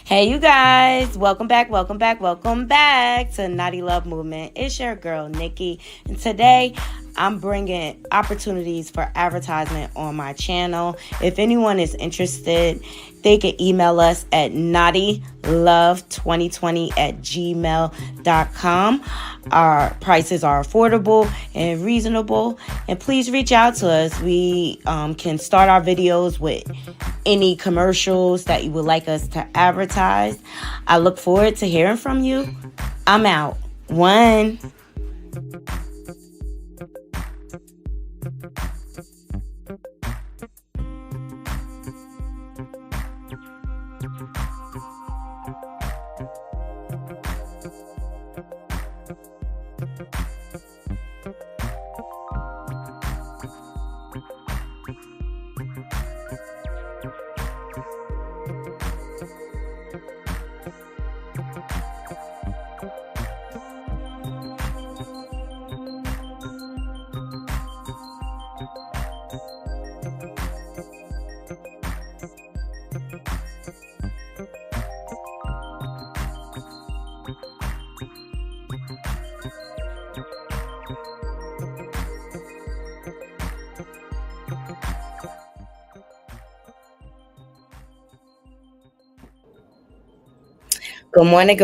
Hey, you guys, welcome back to Naughty Love Movement. It's your girl, Nikki, and today I'm bringing opportunities for advertisement on my channel. If anyone is interested, they can email us at naughtylove2020@gmail.com. Our prices are affordable and reasonable, and please reach out to us. We can start our videos with any commercials that you would like us to advertise. I look forward to hearing from you. I'm out. One. Good morning,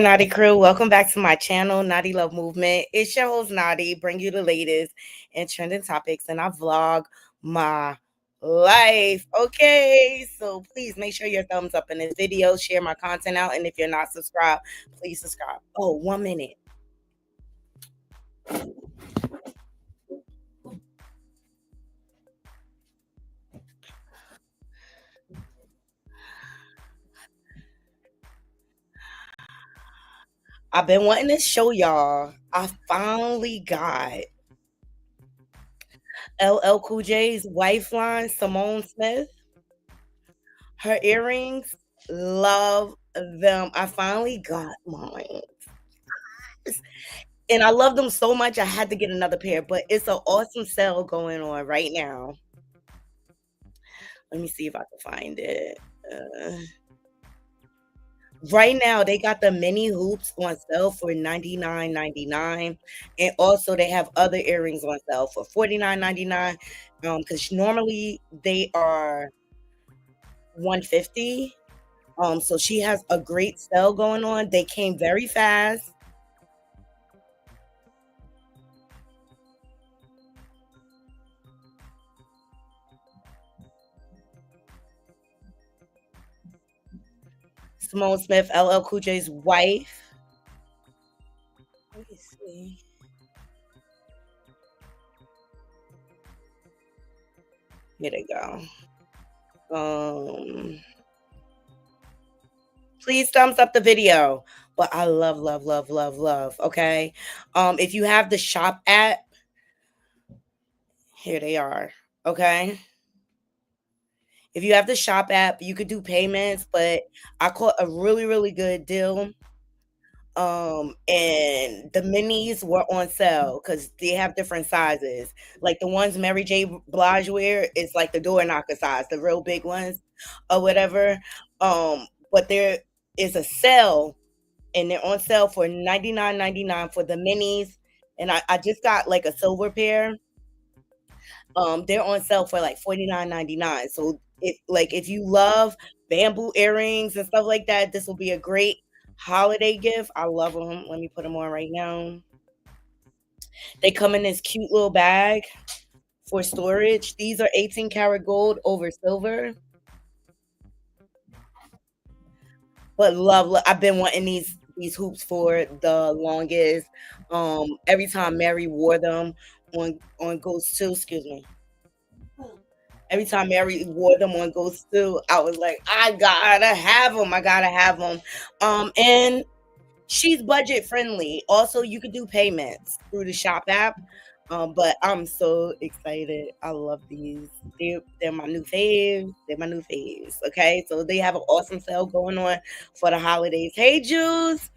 Naughty Crew. Welcome back to my channel, Naughty Love Movement. It's your host, Naughty, bring you the latest and trending topics, and I vlog my life. Okay, so please make sure your thumbs up in this video, share my content out, and if you're not subscribed, please subscribe. Oh, 1 minute. I've been wanting to show y'all. I finally got LL Cool J's wife line, Simone Smith. Her earrings, love them. I finally got mine. And I love them so much, I had to get another pair, but it's an awesome sale going on right now. Let me see if I can find it. Right now, they got the mini hoops on sale for $99.99, and also they have other earrings on sale for $49.99. Because normally they are $150. So she has a great sale going on. They came very fast. Simone Smith, LL Cool J's wife. Let me see. Here they go. Please thumbs up the video. But I love, love, love, love, love. Okay. If you have the shop app, here they are. Okay. If you have the shop app, you could do payments, but I caught a really, really good deal. And the minis were on sale because they have different sizes. Like the ones Mary J. Blige wear is like the door knocker size, the real big ones or whatever. But there is a sale and they're on sale for $99.99 for the minis. And I just got like a silver pair. They're on sale for like $49.99. So if you love bamboo earrings and stuff like that, this will be a great holiday gift. I love them. Let me put them on right now. They come in this cute little bag for storage. These are 18 karat gold over silver. But love, I've been wanting these hoops for the longest. Every time Mary wore them on Ghost 2, excuse me. Every time Mary wore them on Ghost 2, I was like, I gotta have them. I gotta have them. And she's budget friendly. Also, you could do payments through the shop app. But I'm so excited. I love these. They're my new faves. They're my new faves. Okay, so they have an awesome sale going on for the holidays. Hey, Juice.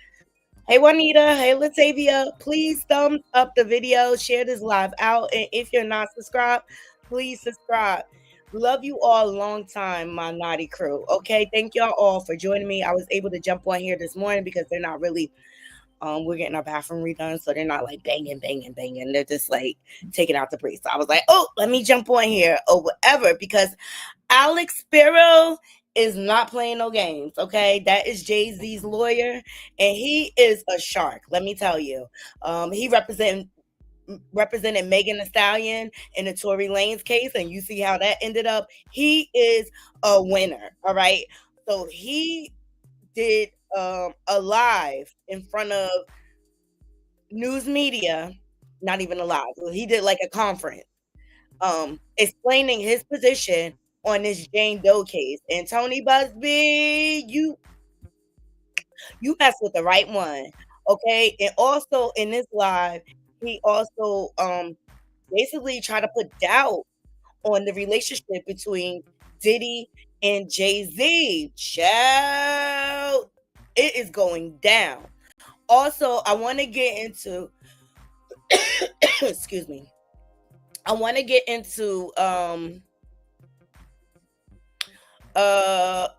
Hey, Juanita. Hey, Latavia. Please thumbs up the video. Share this live out. And if you're not subscribed, please subscribe. Love you all long time, my naughty crew. Okay, thank y'all all for joining me. I was able to jump on here this morning because they're not really we're getting our bathroom redone, so they're not like banging, banging, banging. They're just like taking out the breeze. So I was like, oh, let me jump on here or whatever because Alex Spiro is not playing no games. Okay, that is JayZ's lawyer, and he is a shark. Let me tell you, he represented Megan Thee Stallion in the Tory Lanez case, and you see how that ended up. He is a winner. All right, so he did a live in front of news media, not even a live. He did like a conference, explaining his position on this Jane Doe case. And Tony Busby, you messed with the right one, okay? And also in this live, he also basically tried to put doubt on the relationship between Diddy and Jay-Z. Child, it is going down. Also, I want to get into excuse me. I want to get into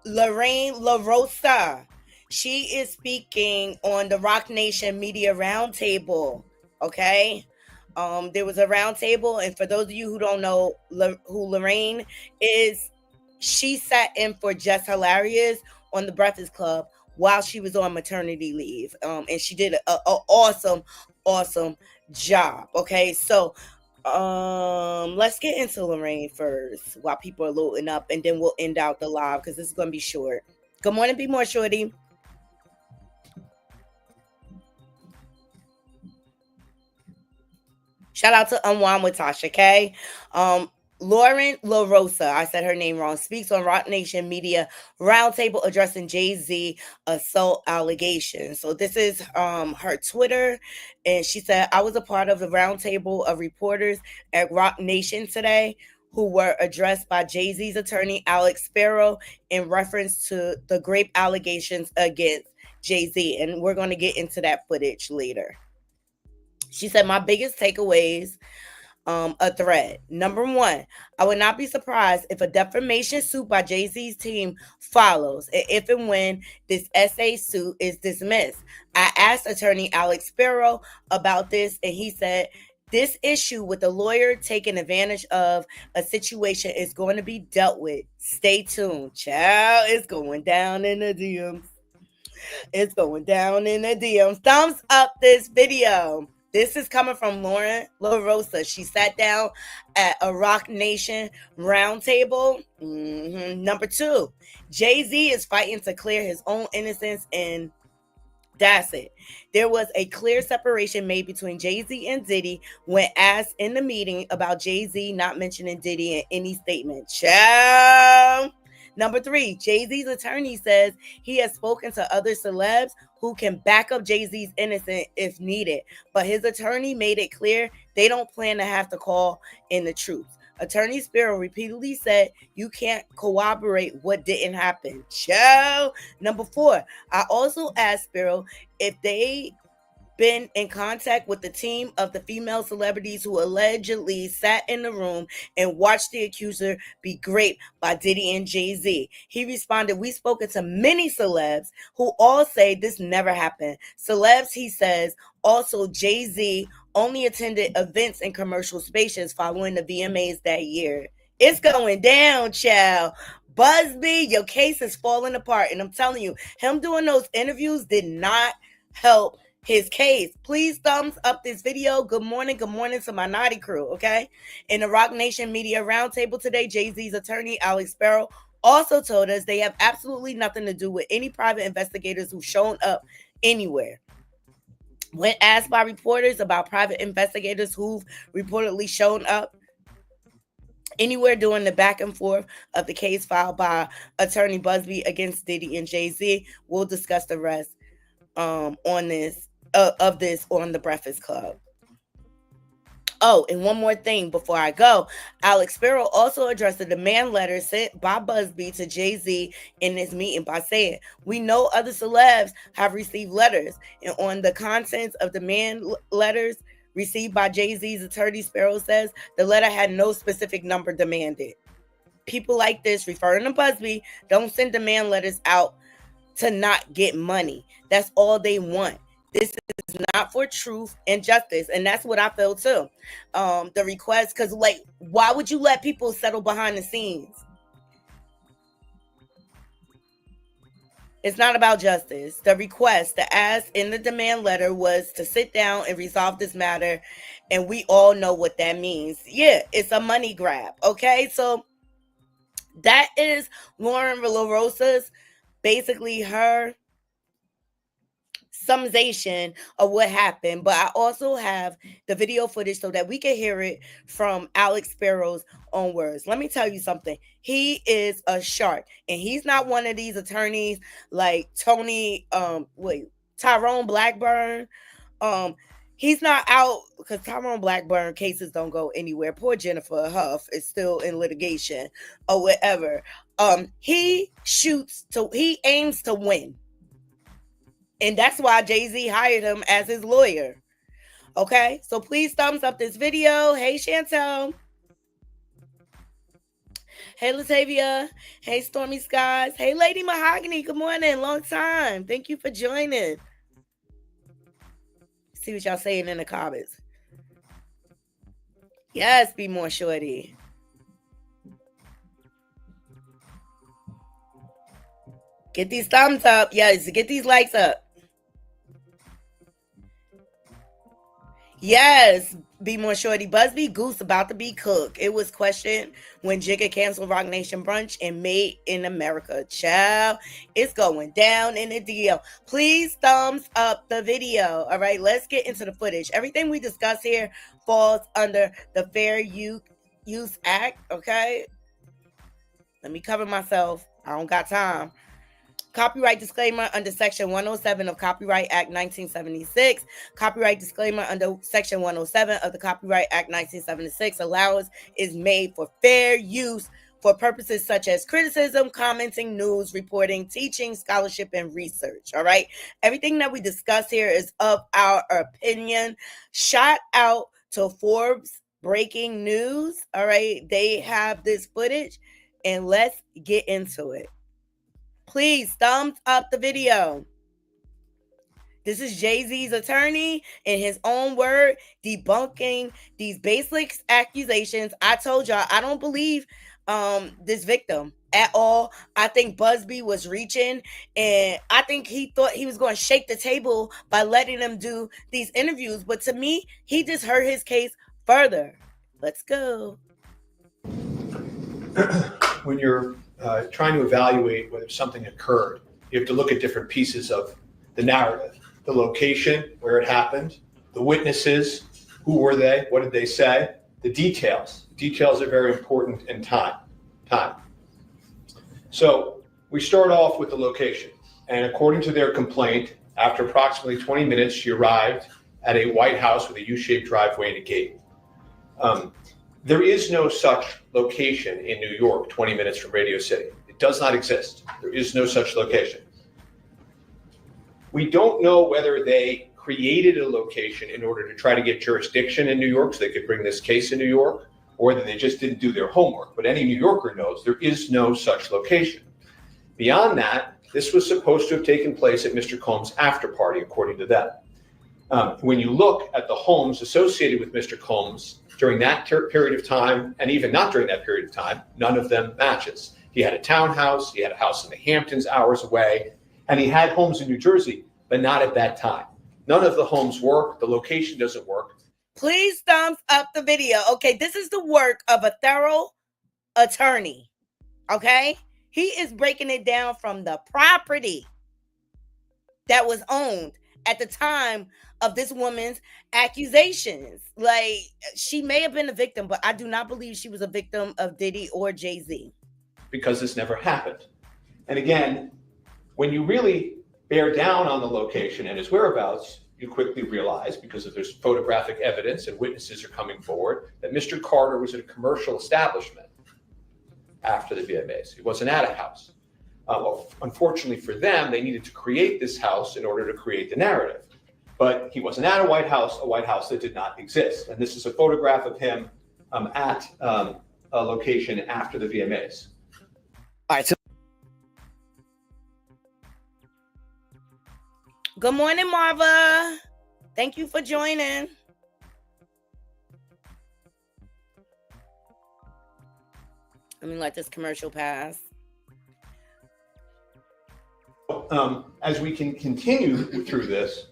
Lorraine LaRosa. She is speaking on the Rock Nation Media Roundtable. Okay. There was a roundtable, and for those of you who don't know who Lorraine is, she sat in for Just Hilarious on the Breakfast Club while she was on maternity leave. And she did a awesome job. Okay, so let's get into Lorraine first while people are loading up, and then we'll end out the live because this is gonna be short. Good morning, Be More Shorty. Shout out to Unwind with Tasha K. Lauren LaRosa, I said her name wrong, speaks on Rock Nation Media Roundtable addressing Jay-Z assault allegations. So this is her Twitter, and she said, I was a part of the roundtable of reporters at Rock Nation today who were addressed by Jay-Z's attorney, Alex Spiro, in reference to the grape allegations against Jay-Z. And we're going to get into that footage later. She said, my biggest takeaways, a thread. Number one, I would not be surprised if a defamation suit by Jay-Z's team follows, if and when this SA suit is dismissed. I asked attorney Alex Spiro about this, and he said, this issue with the lawyer taking advantage of a situation is going to be dealt with. Stay tuned. Child, it's going down in the DMs. It's going down in the DMs. Thumbs up this video. This is coming from Lauren LaRosa. She sat down at a Rock Nation roundtable. Number two, Jay-Z is fighting to clear his own innocence, and that's it. There was a clear separation made between Jay-Z and Diddy when asked in the meeting about Jay-Z not mentioning Diddy in any statement. Ciao. Number three, Jay-Z's attorney says he has spoken to other celebs who can back up Jay-Z's innocence if needed, but his attorney made it clear they don't plan to have to call in the truth. Attorney Spiro repeatedly said you can't corroborate what didn't happen. Ciao. Number four, I also asked Spiro if they been in contact with the team of the female celebrities who allegedly sat in the room and watched the accuser be raped by Diddy and Jay-Z. He responded, we spoken to many celebs who all say this never happened. Celebs, he says, also Jay-Z only attended events in commercial spaces following the VMAs that year. It's going down, child. Busby, your case is falling apart. And I'm telling you, him doing those interviews did not help his case. Please thumbs up this video. Good morning to my naughty crew, okay? In the Rock Nation Media Roundtable today, Jay-Z's attorney, Alex Spiro, also told us they have absolutely nothing to do with any private investigators who've shown up anywhere. When asked by reporters about private investigators who've reportedly shown up anywhere during the back and forth of the case filed by attorney Busby against Diddy and Jay-Z, we'll discuss the rest on this of this on the Breakfast Club. Oh, and one more thing before I go. Alex Spiro also addressed the demand letter sent by Busby to Jay-Z in this meeting by saying, we know other celebs have received letters, and on the contents of demand letters received by Jay-Z's attorney, Spiro says the letter had no specific number demanded. people like this, referring to Busby, don't send demand letters out to not get money. That's all they want. This is not for truth and justice, and that's what I feel too. The request, because like, why would you let people settle behind the scenes? It's not about justice. The request, the ask in the demand letter was to sit down and resolve this matter, and we all know what that means. Yeah, it's a money grab. Okay, so that is Lauren LaRosa's, basically her summation of what happened, but I also have the video footage so that we can hear it from Alex Spiro's own words. Let me tell you something. He is a shark, and he's not one of these attorneys like Tyrone Blackburn. He's not out because Tyrone Blackburn cases don't go anywhere. Poor Jennifer Huff is still in litigation or whatever. He aims to win. And that's why JayZ hired him as his lawyer. Okay, so please thumbs up this video. Hey, Chantel. Hey, Latavia. Hey, Stormy Skies. Hey, Lady Mahogany. Good morning. Long time. Thank you for joining. See what y'all saying in the comments. Yes, be more shorty. Get these thumbs up. Yes, get these likes up. Yes, be more shorty. Busby Goose about to be cooked. It was questioned when Jigga canceled Rock Nation brunch and Made in America. Child, it's going down in the DL. Please thumbs up the video. All right, let's get into the footage. Everything we discuss here falls under the Fair Use Act. Okay, let me cover myself. I don't got time. Copyright disclaimer under Section 107 of Copyright Act 1976. Copyright disclaimer under Section 107 of the Copyright Act 1976. Allowance is made for fair use for purposes such as criticism, commenting, news, reporting, teaching, scholarship, and research. All right. Everything that we discuss here is of our opinion. Shout out to Forbes Breaking News. All right. They have this footage, and let's get into it. Please thumbs up the video. This is JayZ's attorney in his own word debunking these basic accusations. I told y'all I don't believe this victim at all. I think Busby was reaching, and I think he thought he was going to shake the table by letting them do these interviews. But to me, he just hurt his case further. Let's go. When you're trying to evaluate whether something occurred, you have to look at different pieces of the narrative. The location, where it happened, the witnesses, who were they, what did they say, the details. Details are very important in time. So we start off with the location. And according to their complaint, after approximately 20 minutes, she arrived at a White House with a U-shaped driveway and a gate. There is no such location in New York, 20 minutes from Radio City. It does not exist. There is no such location. We don't know whether they created a location in order to try to get jurisdiction in New York so they could bring this case in New York, or whether they just didn't do their homework. But any New Yorker knows there is no such location. Beyond that, this was supposed to have taken place at Mr. Combs' after party, according to them. When you look at the homes associated with Mr. Combs during that period of time, and even not during that period of time, none of them matches. He had a townhouse, he had a house in the Hamptons hours away, and he had homes in New Jersey, but not at that time. None of the homes work, the location doesn't work. Please thumbs up the video. Okay, this is the work of a thorough attorney. Okay? He is breaking it down from the property that was owned at the time of this woman's accusations. Like, she may have been a victim, but I do not believe she was a victim of Diddy or JayZ. Because this never happened. And again, when you really bear down on the location and his whereabouts, you quickly realize, because if there's photographic evidence and witnesses are coming forward, that Mr. Carter was at a commercial establishment after the VMAs. He wasn't at a house. Well, unfortunately for them, they needed to create this house in order to create the narrative. But he wasn't at a White House that did not exist. And this is a photograph of him at location after the VMAs. All right. So good morning, Marva. Thank you for joining. Let me let this commercial pass. As we can continue through this,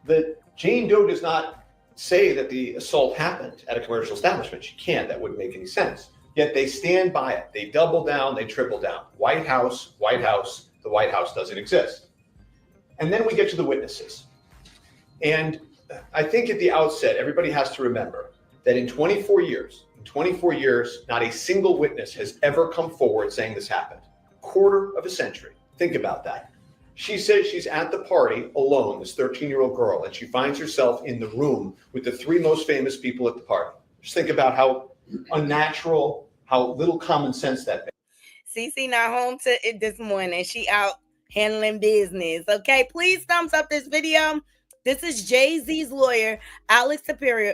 that Jane Doe does not say that the assault happened at a commercial establishment. She can't. That wouldn't make any sense. Yet they stand by it. They double down. They triple down. White House, White House. The White House doesn't exist. And then we get to the witnesses. And I think at the outset, everybody has to remember that in 24 years, not a single witness has ever come forward saying this happened. Quarter of a century. Think about that. She says she's at the party alone, this 13-year-old girl, and she finds herself in the room with the three most famous people at the party. Just think about how unnatural, how little common sense that makes. Cece not home to it this morning. She out handling business. Okay, please thumbs up this video. This is JayZ's lawyer, Alex Spiro,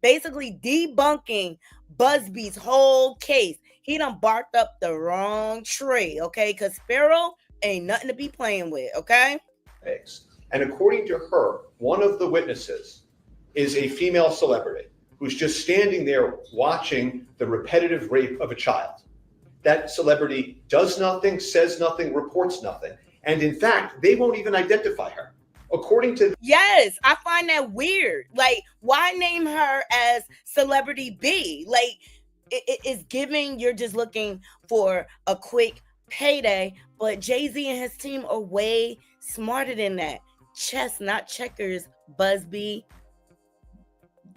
basically debunking Busby's whole case. He done barked up the wrong tree, okay? Because Spiro ain't nothing to be playing with, okay? And according to her, one of the witnesses is a female celebrity who's just standing there watching the repetitive rape of a child. That celebrity does nothing, says nothing, reports nothing. And in fact, they won't even identify her. According to... Yes, I find that weird. Like, why name her as Celebrity B? Like, it's giving you're just looking for a quick payday, but JayZ and his team are way smarter than that. Chess, not checkers, Busby.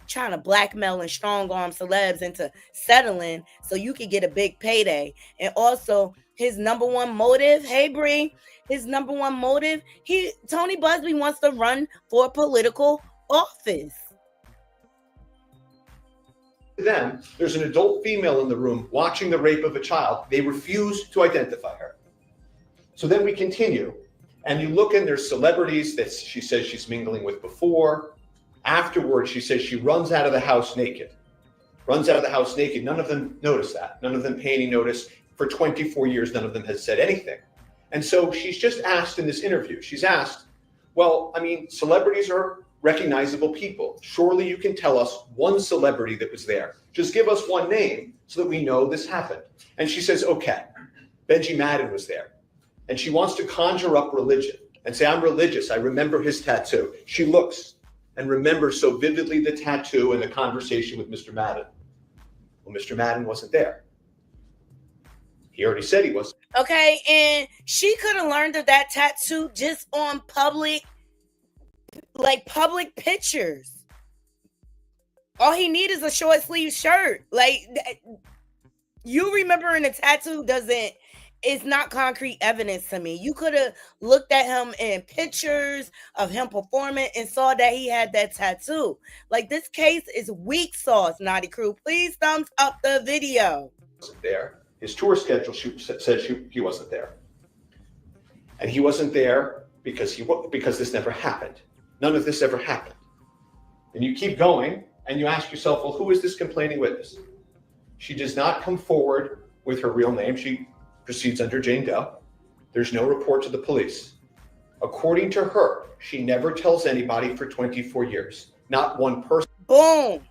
Trying to blackmail and strong arm celebs into settling so you can get a big payday. And also his number one motive, hey Bree, his number one motive, Tony Busby wants to run for political office. Them, there's an adult female in the room watching the rape of a child. They refuse to identify her. So then we continue, and you look and there's celebrities that she says she's mingling with before. Afterwards, she says she runs out of the house naked. None of them notice that. None of them pay any notice. For 24 years, none of them has said anything. And so she's just asked in this interview, she's asked, well, I mean, celebrities are recognizable people. Surely you can tell us one celebrity that was there. Just give us one name so that we know this happened. And she says, okay, Benji Madden was there. And she wants to conjure up religion and say, I'm religious. I remember his tattoo. She looks and remembers so vividly the tattoo and the conversation with Mr. Madden. Well, Mr. Madden wasn't there. He already said he wasn't. Okay, and she could have learned of that tattoo just on public pictures. All he needs is a short sleeve shirt. Like, you remembering a tattoo it's not concrete evidence to me. You could have looked at him in pictures of him performing and saw that he had that tattoo. Like, this case is weak sauce, Naughty Crew. Please thumbs up the video. Wasn't there. His tour schedule said he wasn't there. And he wasn't there because this never happened. None of this ever happened. And you keep going and you ask yourself, well, who is this complaining witness? She does not come forward with her real name. She proceeds under Jane Doe. There's no report to the police. According to her, she never tells anybody for 24 years. Not one person. Boom.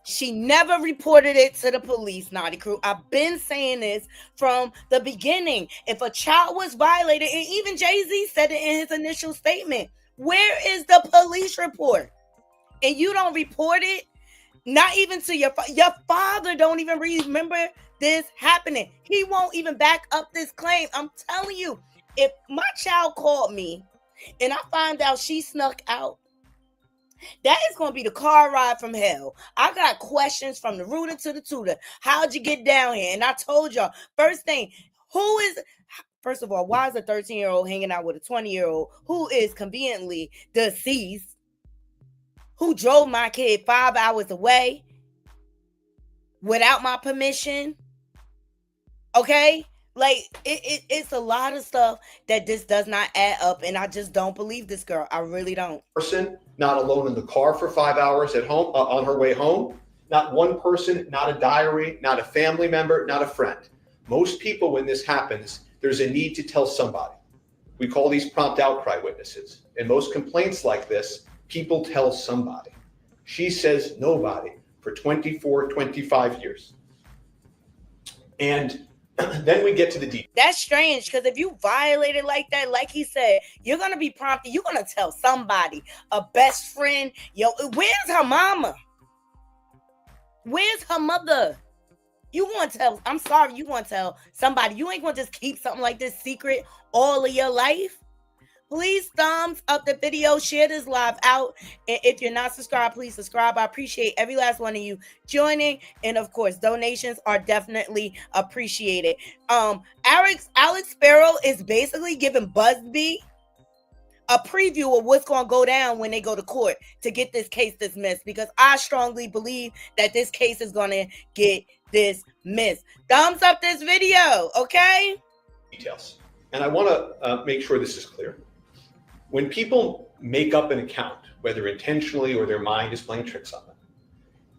She never reported it to the police, Naughty Crew. I've been saying this from the beginning. If a child was violated, and even JayZ said it in his initial statement, where is the police report? And you don't report it? Not even to your father don't even remember this happening. He won't even back up this claim. I'm telling you, if my child called me and I find out she snuck out, that is going to be the car ride from hell. I got questions from the rooter to the tutor. How'd you get down here? And I told y'all, first of all, why is a 13-year-old hanging out with a 20-year-old who is conveniently deceased, who drove my kid 5 hours away without my permission? Okay? Like, it's a lot of stuff that this does not add up, and I just don't believe this girl. I really don't. Person not alone in the car for 5 hours at home on her way home. Not one person, not a diary, not a family member, not a friend. Most people, when this happens, there's a need to tell somebody. We call these prompt outcry witnesses. In most complaints like this, people tell somebody. She says nobody for 24, 25 years. And then we get to the details. That's strange, because if you violate it like that, like he said, you're going to be prompted. You're going to tell somebody, a best friend. Yo, where's her mama? Where's her mother? You want to tell, I'm sorry, you want to tell somebody. You ain't going to just keep something like this secret all of your life. Please thumbs up the video, share this live out. And if you're not subscribed, please subscribe. I appreciate every last one of you joining. And of course, donations are definitely appreciated. Alex Spiro is basically giving Busby a preview of what's going to go down when they go to court to get this case dismissed, because I strongly believe that this case is going to get dismissed. Thumbs up this video, okay? Details. And I want to make sure this is clear. When people make up an account, whether intentionally or their mind is playing tricks on them,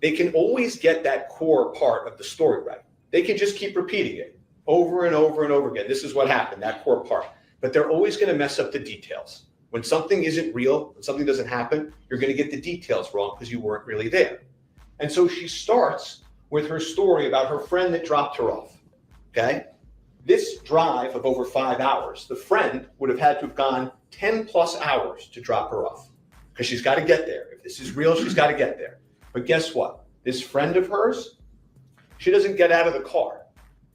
they can always get that core part of the story right. They can just keep repeating it over and over and over again. This is what happened, that core part. But they're always going to mess up the details. When something isn't real, when something doesn't happen, you're going to get the details wrong because you weren't really there. And so she starts with her story about her friend that dropped her off. Okay? This drive of over 5 hours, the friend would have had to have gone 10 plus hours to drop her off, because she's got to get there. If this is real, she's got to get there. But guess what? This friend of hers, she doesn't get out of the car,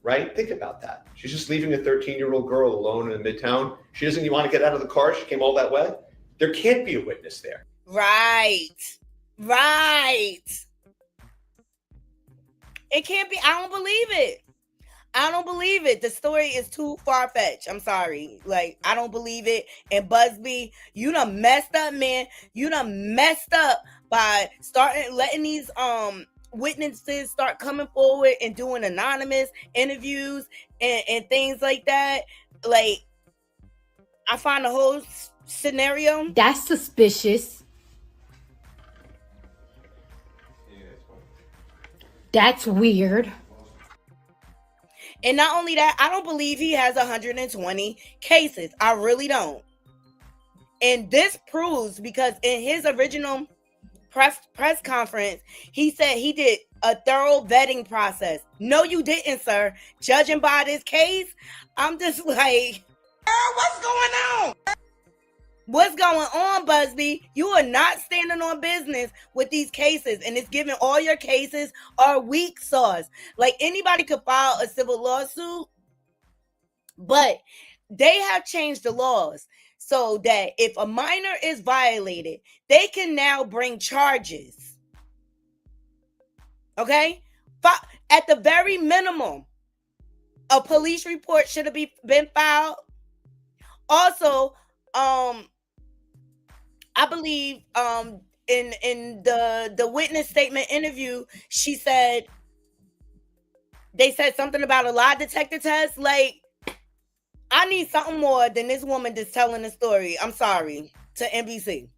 right? Think about that. She's just leaving a 13-year-old girl alone in Midtown. She doesn't even want to get out of the car. She came all that way. There can't be a witness there. Right. It can't be. I don't believe it. The story is too far-fetched. I'm sorry. Like, I don't believe it. And Busby, you done messed up, man. You done messed up by letting these witnesses start coming forward and doing anonymous interviews and things like that. Like, I find the whole scenario. That's suspicious. That's weird. And not only that, I don't believe he has 120 cases. I really don't. And this proves, because in his original press conference, he said he did a thorough vetting process. No, you didn't, sir. Judging by this case, I'm just like, what's going on? What's going on, Busby? You are not standing on business with these cases, and it's giving all your cases are weak sauce. Like, anybody could file a civil lawsuit, but they have changed the laws so that if a minor is violated, they can now bring charges. Okay? At the very minimum, a police report should have been filed. Also, I believe in the witness statement interview, she said, they said something about a lie detector test. Like, I need something more than this woman just telling the story. I'm sorry, to NBC.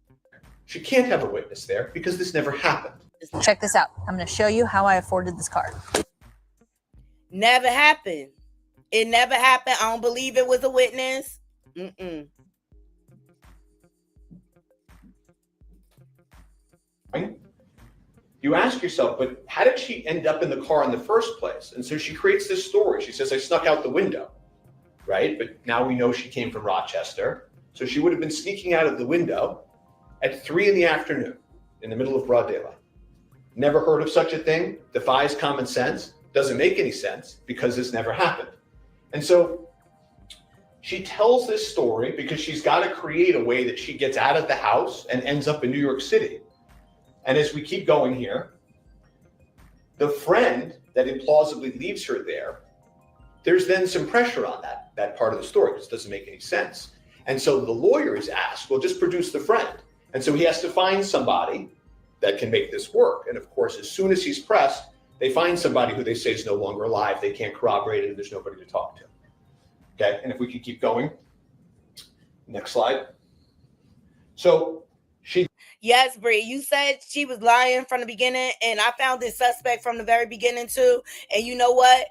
She can't have a witness there because this never happened. Check this out. I'm going to show you how I afforded this car. Never happened. It never happened. I don't believe it was a witness. You ask yourself, but how did she end up in the car in the first place? And so she creates this story. She says, I snuck out the window, right? But now we know she came from Rochester. So she would have been sneaking out of the window at 3 p.m. in the middle of broad daylight. Never heard of such a thing. Defies common sense. Doesn't make any sense because this never happened. And so she tells this story because she's got to create a way that she gets out of the house and ends up in New York City. And as we keep going here, the friend that implausibly leaves her there, there's then some pressure on that part of the story because it doesn't make any sense. And so the lawyer is asked, well, just produce the friend. And so he has to find somebody that can make this work. And of course, as soon as he's pressed, they find somebody who they say is no longer alive. They can't corroborate it, and there's nobody to talk to. Okay, and if we could keep going. Next slide. So she... Yes, Bree, you said she was lying from the beginning, and I found this suspect from the very beginning too. And you know what?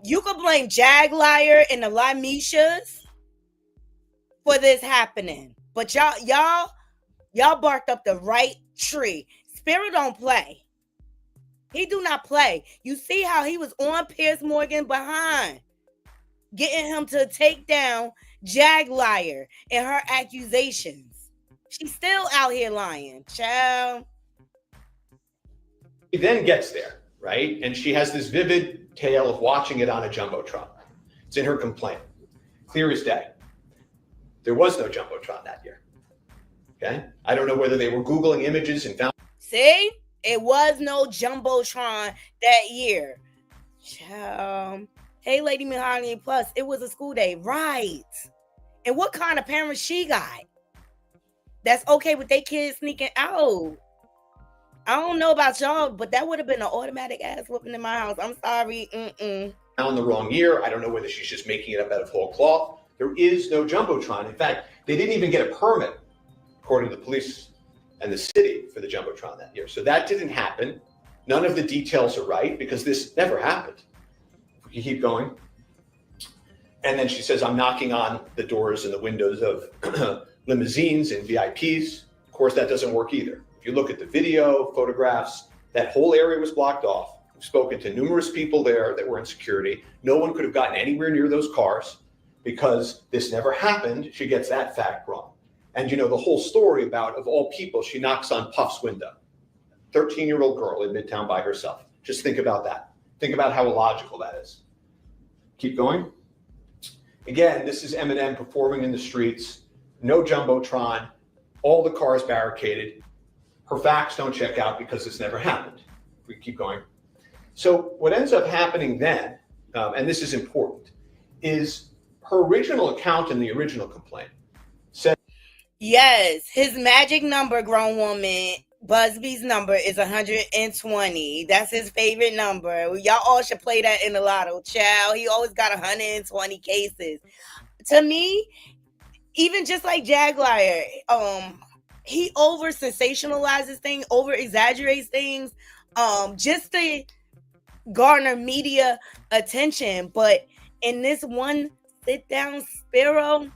You could blame Jag Liar and the Limeshas for this happening, but y'all barked up the right tree. Spiro don't play. He do not play. You see how he was on Piers Morgan behind, getting him to take down Jag Liar and her accusations. She's still out here lying, child. She then gets there, right? And she has this vivid tale of watching it on a Jumbotron. It's in her complaint. Clear as day. There was no Jumbotron that year. Okay? I don't know whether they were Googling images and found. See? It was no Jumbotron that year. Child. Hey, Lady Mahogany Plus, it was a school day. Right. And what kind of parents she got? That's okay with their kids sneaking out. I don't know about y'all, but that would have been an automatic ass whooping in my house. I'm sorry. Found the wrong year. I don't know whether she's just making it up out of whole cloth. There is no Jumbotron. In fact, they didn't even get a permit, according to the police and the city, for the Jumbotron that year. So that didn't happen. None of the details are right because this never happened. We can keep going. And then she says, I'm knocking on the doors and the windows of limousines and VIPs. Of course, that doesn't work either. If you look at the video, photographs, that whole area was blocked off. We've spoken to numerous people there that were in security. No one could have gotten anywhere near those cars because this never happened. She gets that fact wrong. And you know, the whole story about, of all people, she knocks on Puff's window. 13-year-old girl in Midtown by herself. Just think about that. Think about how illogical that is. Keep going. Again, this is Eminem performing in the streets. No Jumbotron. All the cars barricaded. Her facts don't check out because this never happened. We keep going. So what ends up happening then, and this is important, is her original account in the original complaint said, yes, his magic number, grown woman, Busby's number is 120. That's his favorite number. Y'all all should play that in the lotto, child. He always got 120 cases. To me, even just like Jag Liar, he over sensationalizes things, over exaggerates things, just to garner media attention. But in this one sit down, Spiro,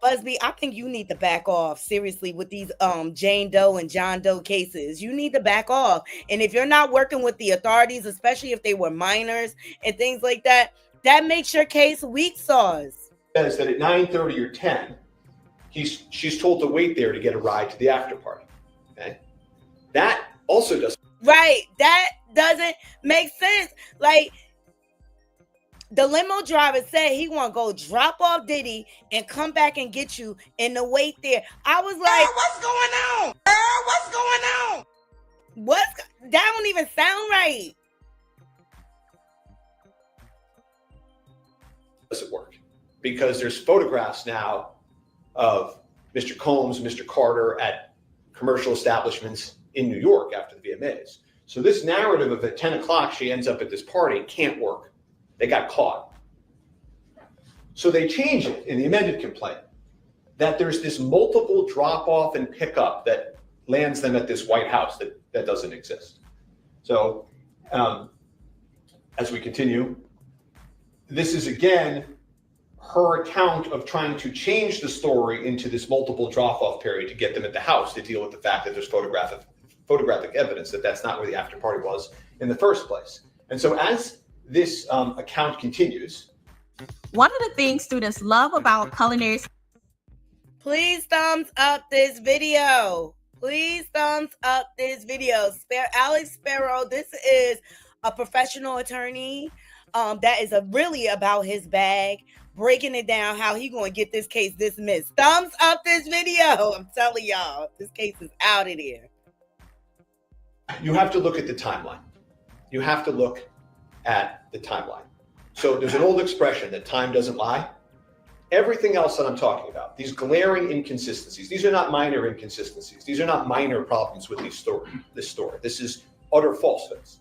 Busby, I think you need to back off seriously with these Jane Doe and John Doe cases. You need to back off. And if you're not working with the authorities, especially if they were minors and things like that, that makes your case weak sauce. Says that at 9:30 or 10, she's told to wait there to get a ride to the after party. Okay, that also doesn't. Right, that doesn't make sense. Like, the limo driver said he want to go drop off Diddy and come back and get you in the wait there. I was like, what's going on? What's going on? That don't even sound right. Doesn't work because there's photographs now of Mr. Combs, Mr. Carter at commercial establishments in New York after the VMAs. So this narrative of at 10 o'clock she ends up at this party can't work. They got caught. So they change it in the amended complaint that there's this multiple drop off and pickup that lands them at this White House that doesn't exist. So as we continue, this is again her account of trying to change the story into this multiple drop-off period to get them at the house to deal with the fact that there's photographic evidence that that's not where the after party was in the first place. And so as this account continues. One of the things students love about culinary. Please thumbs up this video. Please thumbs up this video. Alex Spiro, this is a professional attorney that is really about his bag, breaking it down how he going to get this case dismissed. Thumbs up this video. I'm telling y'all, this case is out of there. You have to look at the timeline. You have to look at the timeline. So there's an old expression that time doesn't lie. Everything else that I'm talking about, these glaring inconsistencies, these are not minor inconsistencies. These are not minor problems with this story. This is utter falsehoods.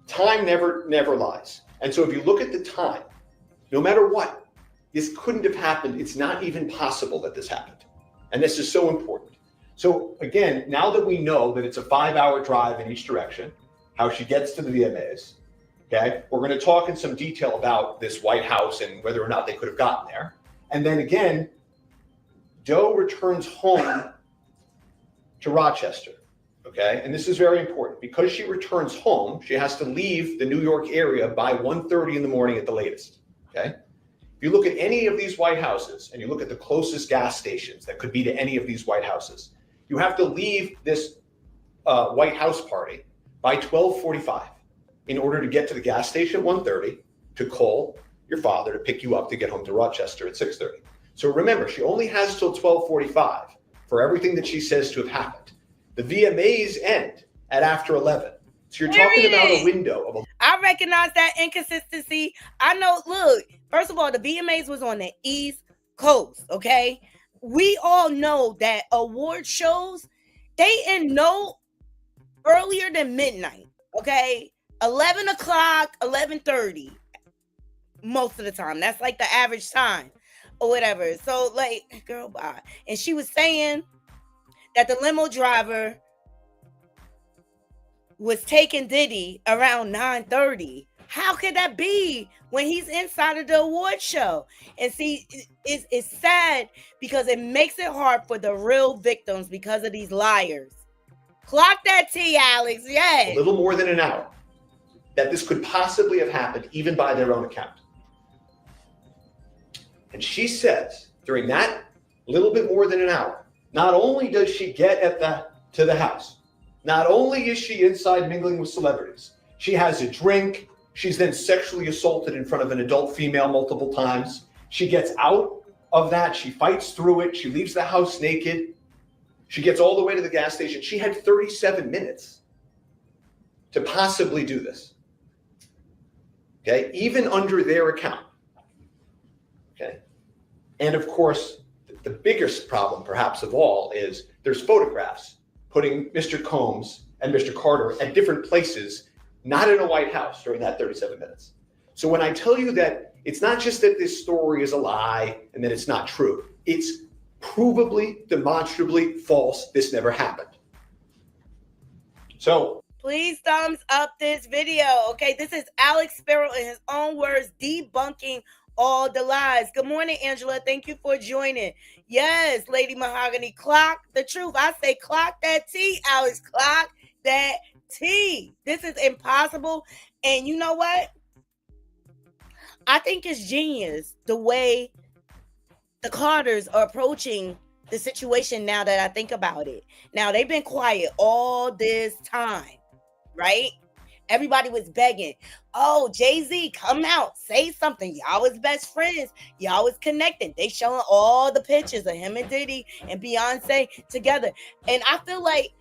Time never lies. And so if you look at the time, no matter what, this couldn't have happened. It's not even possible that this happened. And this is so important So again, now that we know that it's a 5-hour drive in each direction, how she gets to the VMAs, okay, we're going to talk in some detail about this White House and whether or not they could have gotten there. And then again, Doe returns home to Rochester, okay? And this is very important. Because she returns home, she has to leave the New York area by 1:30 in the morning at the latest, okay? If you look at any of these White Houses and you look at the closest gas stations that could be to any of these White Houses, you have to leave this White House party by 12:45 in order to get to the gas station at 1:30 to call your father to pick you up to get home to Rochester at 6:30. So remember, she only has till 12:45 for everything that she says to have happened. The VMAs end at after 11. So you're talking about a window of I recognize that inconsistency. I know, look, first of all, the VMAs was on the East Coast, okay? We all know that award shows, they end no earlier than midnight, okay? 11 o'clock, 11:30 most of the time. That's like the average time or whatever. So like, girl, bye. And she was saying that the limo driver was taking Diddy around 9:30. How could that be when he's inside of the award show? And see, it's sad because it makes it hard for the real victims because of these liars. Clock that T, Alex. Yes. a little more than an hour that this could possibly have happened, even by their own account. And she says during that little bit more than an hour, not only does she get to the house, not only is she inside mingling with celebrities, she has a drink. She's then sexually assaulted in front of an adult female multiple times. She gets out of that. She fights through it. She leaves the house naked. She gets all the way to the gas station. She had 37 minutes to possibly do this. Okay, even under their account. Okay, and of course, the biggest problem, perhaps of all, is there's photographs putting Mr. Combs and Mr. Carter at different places, not in a White House during that 37 minutes. So when I tell you that it's not just that this story is a lie and that it's not true, it's provably, demonstrably false. This never happened. So please thumbs up this video. Okay, this is Alex Spiro in his own words debunking all the lies. Good morning, Angela. Thank you for joining. Yes, Lady Mahogany, clock the truth. I say clock that T, Alex. Clock that T. This is impossible. And you know what? I think it's genius the way the Carters are approaching the situation now that I think about it. Now, they've been quiet all this time, right? Everybody was begging, oh, JayZ, come out, say something. Y'all was best friends. Y'all was connected. They showing all the pictures of him and Diddy and Beyonce together. And I feel like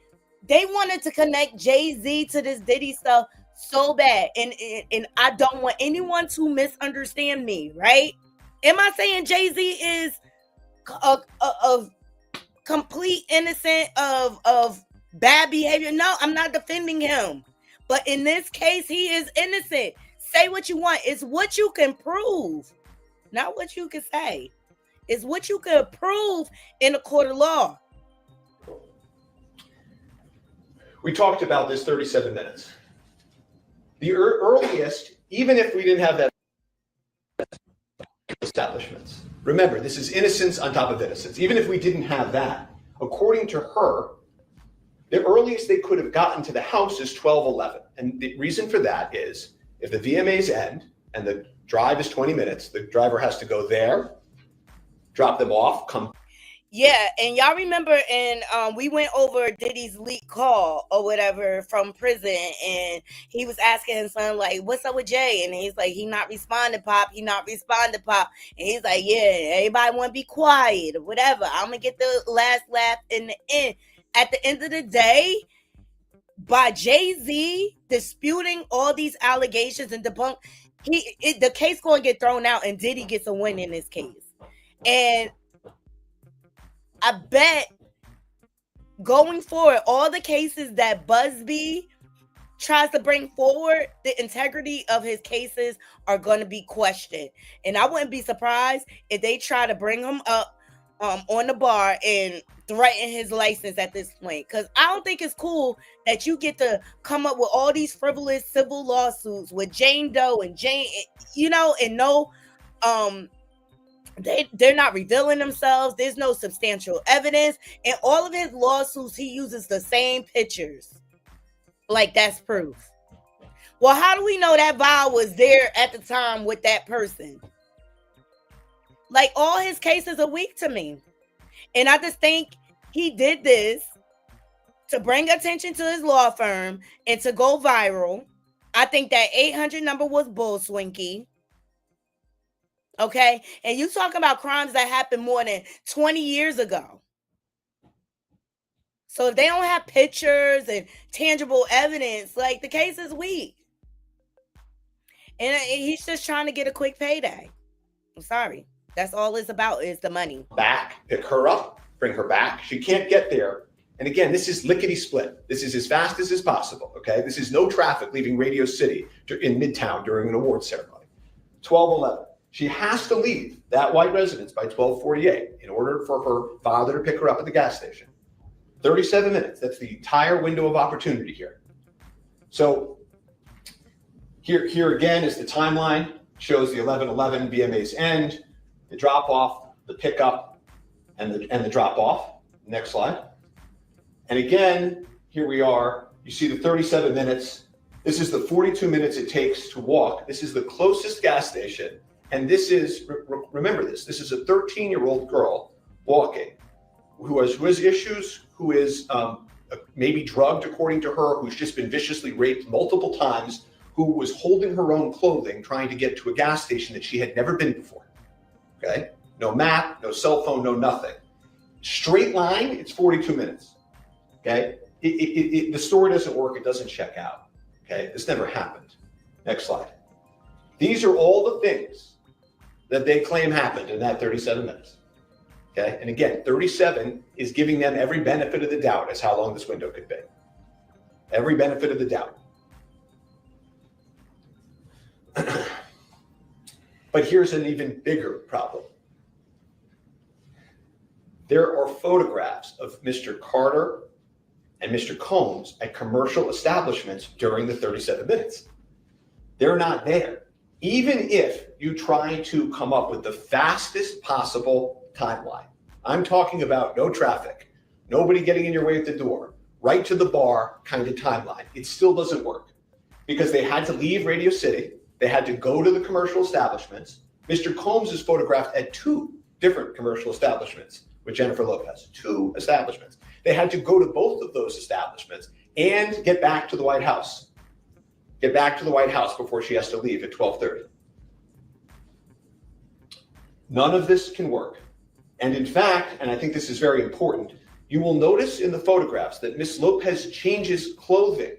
they wanted to connect JayZ to this Diddy stuff so bad. And I don't want anyone to misunderstand me, right? Am I saying JayZ is a complete innocent of bad behavior? No, I'm not defending him. But in this case, he is innocent. Say what you want. It's what you can prove, not what you can say. It's what you can prove in a court of law. we talked about this 37 minutes. The earliest, even if we didn't have that establishments. Remember, this is innocence on top of innocence. Even if we didn't have that, according to her, the earliest they could have gotten to the house is 12:11. And the reason for that is if the VMAs end and the drive is 20 minutes, the driver has to go there, drop them off, come. Yeah, and y'all remember, and we went over Diddy's leak call or whatever from prison, and he was asking his son, like, what's up with Jay? And he's like, he not responding, Pop. He not responding, Pop. And he's like, yeah, everybody want to be quiet or whatever. I'm going to get the last laugh in the end. At the end of the day, by JayZ disputing all these allegations and debunk, the case going to get thrown out, and Diddy gets a win in this case. And I bet going forward, all the cases that Busby tries to bring forward, the integrity of his cases are going to be questioned. And I wouldn't be surprised if they try to bring him up on the bar and threaten his license at this point. Because I don't think it's cool that you get to come up with all these frivolous civil lawsuits with Jane Doe and Jane, and no, they're not revealing themselves. There's no substantial evidence. And all of his lawsuits, he uses the same pictures. Like that's proof. Well, how do we know that vial was there at the time with that person? Like all his cases are weak to me. And I just think he did this to bring attention to his law firm and to go viral. I think that 800 number was bull swinky. Okay. And you talking about crimes that happened more than 20 years ago. So if they don't have pictures and tangible evidence, like the case is weak. And he's just trying to get a quick payday. I'm sorry. That's all it's about is the money. Back, pick her up, bring her back. She can't get there. And again, this is lickety split. This is as fast as is possible. Okay. This is no traffic leaving Radio City in Midtown during an award ceremony. 12:11. She has to leave that white residence by 12:48 in order for her father to pick her up at the gas station. 37 minutes. That's the entire window of opportunity here. So here again is the timeline. Shows the 11:11 BMA's end, the drop off, the pickup, and the drop off. Next slide. And again, here we are. You see the 37 minutes. This is the 42 minutes it takes to walk. This is the closest gas station. And this is, remember this is a 13-year-old girl walking who has issues, who is maybe drugged according to her, who's just been viciously raped multiple times, who was holding her own clothing trying to get to a gas station that she had never been before. Okay? No map, no cell phone, no nothing. Straight line, it's 42 minutes. Okay? The story doesn't work, it doesn't check out. Okay? This never happened. Next slide. These are all the things that they claim happened in that 37 minutes. Okay? And again, 37 is giving them every benefit of the doubt as how long this window could be. Every benefit of the doubt. But here's an even bigger problem. There are photographs of Mr. Carter and Mr. Combs at commercial establishments during the 37 minutes. They're not there. Even if you try to come up with the fastest possible timeline, I'm talking about no traffic, nobody getting in your way at the door, right to the bar kind of timeline, it still doesn't work because they had to leave Radio City. They had to go to the commercial establishments. Mr. Combs is photographed at 2 different commercial establishments with Jennifer Lopez, 2 establishments. They had to go to both of those establishments and get back to the White House. Get back to the White House before she has to leave at 12:30. None of this can work. And in fact, and I think this is very important, you will notice in the photographs that Miss Lopez changes clothing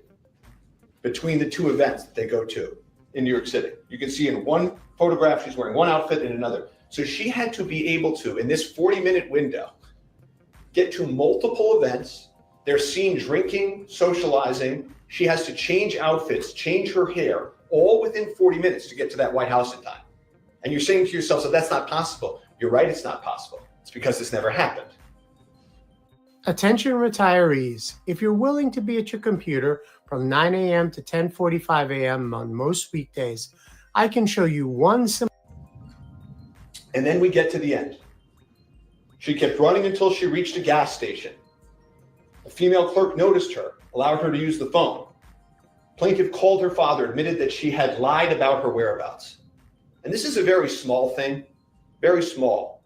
between the 2 events that they go to in New York City. You can see in one photograph, she's wearing one outfit and another. So she had to be able to, in this 40-minute window, get to multiple events. They're seen drinking, socializing. She has to change outfits, change her hair, all within 40 minutes to get to that White House in time. And you're saying to yourself, so that's not possible. You're right, it's not possible. It's because this never happened. Attention retirees, if you're willing to be at your computer from 9 a.m. to 10:45 a.m. on most weekdays, I can show you one simple. And then we get to the end. She kept running until she reached a gas station. A female clerk noticed her, allowed her to use the phone. Plaintiff called her father, admitted that she had lied about her whereabouts. And this is a very small thing, very small.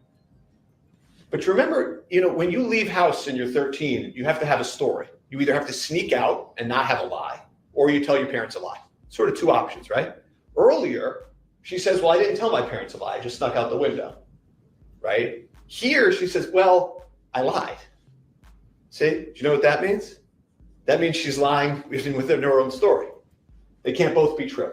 But remember, when you leave house and you're 13, you have to have a story. You either have to sneak out and not have a lie, or you tell your parents a lie. Sort of 2 options, right? Earlier, she says, well, I didn't tell my parents a lie. I just snuck out the window, right? Here, she says, well, I lied. See, do you know what that means? That means she's lying within her own story. They can't both be true.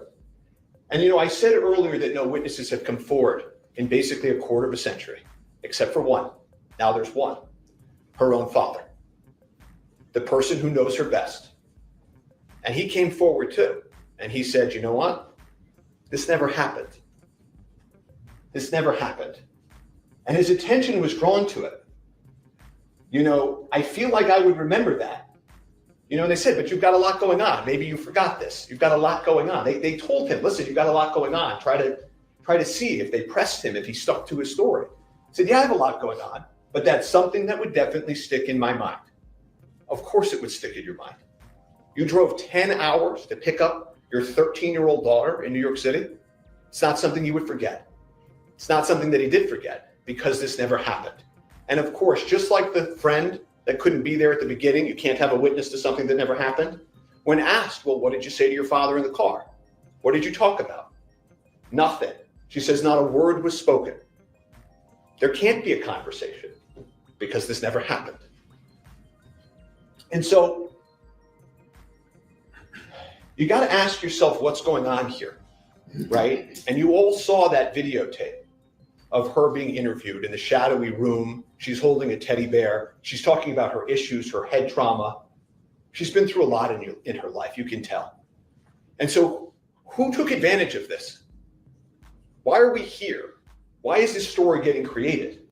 And I said earlier that no witnesses have come forward in basically a quarter of a century, except for one. Now there's one, her own father, the person who knows her best. And he came forward too. And he said, you know what? This never happened. This never happened. And his attention was drawn to it. You know, I feel like I would remember that. You know, and they said, but you've got a lot going on. Maybe you forgot this. You've got a lot going on. They told him, listen, you've got a lot going on. Try to see if they pressed him, if he stuck to his story. He said, yeah, I have a lot going on, but that's something that would definitely stick in my mind. Of course it would stick in your mind. You drove 10 hours to pick up your 13-year-old daughter in New York City. It's not something you would forget. It's not something that he did forget because this never happened. And of course, just like the friend that couldn't be there at the beginning, you can't have a witness to something that never happened. When asked, well, what did you say to your father in the car? What did you talk about? Nothing. She says not a word was spoken. There can't be a conversation because this never happened. And so you got to ask yourself what's going on here, right? And you all saw that videotape of her being interviewed in the shadowy room. She's holding a teddy bear. She's talking about her issues, her head trauma. She's been through a lot in her life, you can tell. And so who took advantage of this? Why are we here? Why is this story getting created?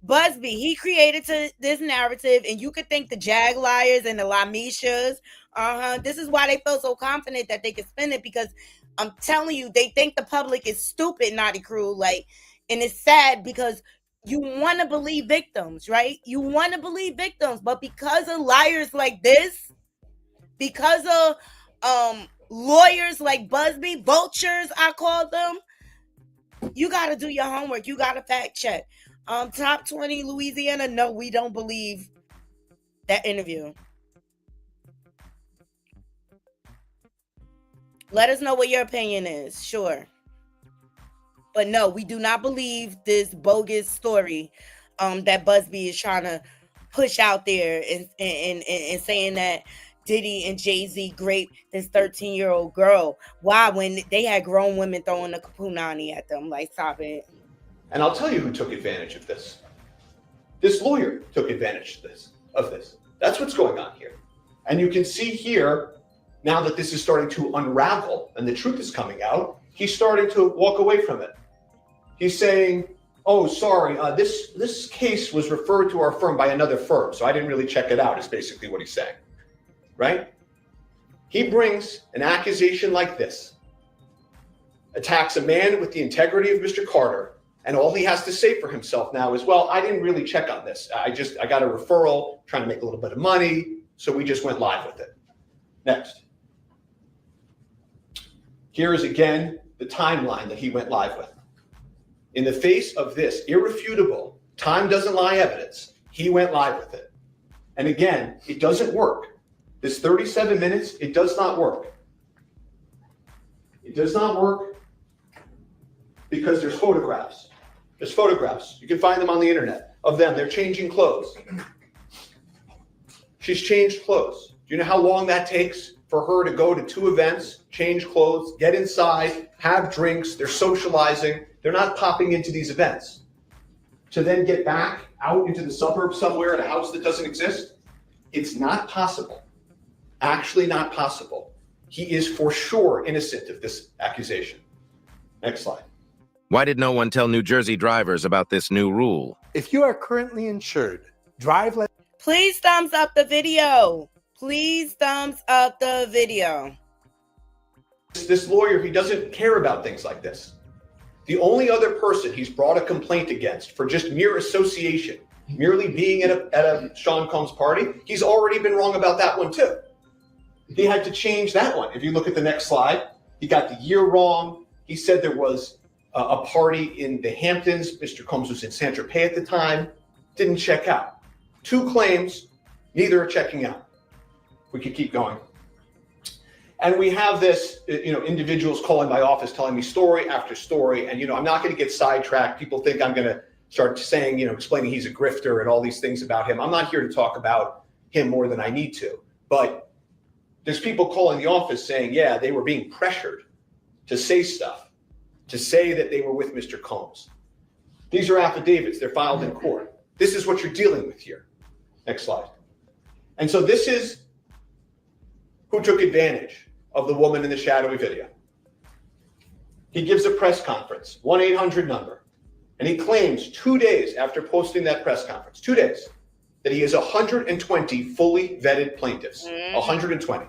Busby, he created this narrative, and you could think the Jag Liars and the Lamishas, this is why they feel so confident that they can spin it, because I'm telling you, they think the public is stupid, Naughty Crew. Like, and it's sad because you want to believe victims, right? You want to believe victims, but because of liars like this, because of lawyers like Busby, vultures, I call them, you got to do your homework. You got to fact check. Top 20 Louisiana, no, we don't believe that interview. Let us know what your opinion is, sure. But no, we do not believe this bogus story that Busby is trying to push out there and saying that Diddy and Jay-Z raped this 13-year-old girl. Why? When they had grown women throwing the punani at them. Like, stop it. And I'll tell you who took advantage of this. This lawyer took advantage of this. That's what's going on here. And you can see here, now that this is starting to unravel and the truth is coming out, he's starting to walk away from it. He's saying, oh, sorry, this case was referred to our firm by another firm, so I didn't really check it out, is basically what he's saying, right? He brings an accusation like this, attacks a man with the integrity of Mr. Carter, and all he has to say for himself now is, well, I didn't really check on this. I got a referral, trying to make a little bit of money, so we just went live with it. Next. Here is again the timeline that he went live with. In the face of this irrefutable, time doesn't lie evidence, he went live with it. And again, it doesn't work. This 37 minutes, it does not work. It does not work because there's photographs. There's photographs. You can find them on the internet of them. They're changing clothes. She's changed clothes. Do you know how long that takes for her to go to 2 events, change clothes, get inside, have drinks? They're socializing. They're not popping into these events. To then get back out into the suburbs somewhere at a house that doesn't exist? It's not possible. Actually not possible. He is for sure innocent of this accusation. Next slide. Why did no one tell New Jersey drivers about this new rule? If you are currently insured, drive like... Please thumbs up the video. Please thumbs up the video. This lawyer, he doesn't care about things like this. The only other person he's brought a complaint against for just mere association, merely being at a Sean Combs party, he's already been wrong about that one too. He had to change that one. If you look at the next slide, he got the year wrong. He said there was a party in the Hamptons. Mr. Combs was in Saint-Tropez at the time. Didn't check out. 2 claims, neither are checking out. We could keep going. And we have this, individuals calling my office, telling me story after story. And, I'm not going to get sidetracked. People think I'm going to start saying, explaining he's a grifter and all these things about him. I'm not here to talk about him more than I need to. But there's people calling the office saying, yeah, they were being pressured to say stuff, to say that they were with Mr. Combs. These are affidavits. They're filed in court. This is what you're dealing with here. Next slide. And so this is who took advantage of the woman in the shadowy video. He gives a press conference, 1-800 number, and he claims 2 days after posting that press conference, 2 days, that he has 120 fully vetted plaintiffs, 120.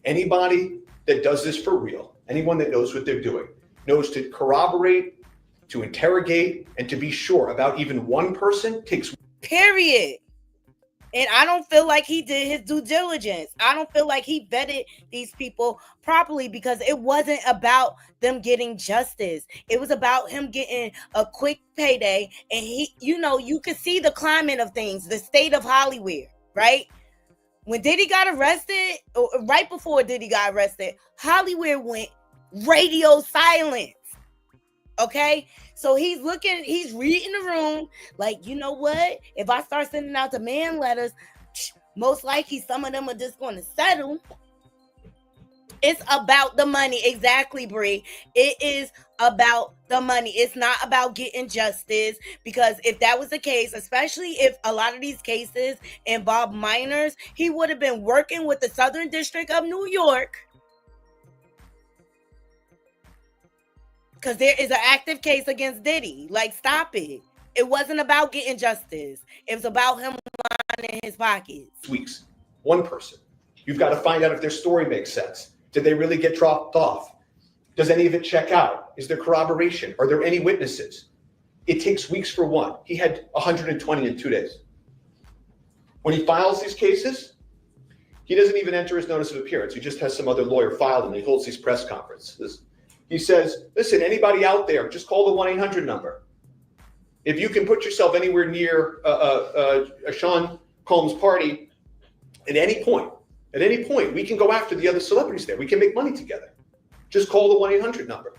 Anybody that does this for real, anyone that knows what they're doing, knows to corroborate, to interrogate, and to be sure about even one person takes. Period. And I don't feel like he did his due diligence. I don't feel like he vetted these people properly, because it wasn't about them getting justice. It was about him getting a quick payday. And he, you could see the climate of things, the state of Hollywood, right? When Diddy got arrested, or right before Diddy got arrested, Hollywood went radio silence. Okay, so he's reading the room like, you know what? If I start sending out demand letters, most likely some of them are just going to settle. It's about the money. Exactly, Bree. It is about the money. It's not about getting justice, because if that was the case, especially if a lot of these cases involve minors, he would have been working with the Southern District of New York, because there is an active case against Diddy. Like, stop it. It wasn't about getting justice. It was about him lining his pockets. Weeks, one person. You've got to find out if their story makes sense. Did they really get dropped off? Does any of it check out? Is there corroboration? Are there any witnesses? It takes weeks for one. He had 120 in 2 days. When he files these cases, he doesn't even enter his notice of appearance. He just has some other lawyer file them, and he holds these press conferences. He says, listen, anybody out there, just call the 1-800 number. If you can put yourself anywhere near a Sean Combs party at any point, we can go after the other celebrities there. We can make money together. Just call the 1-800 number.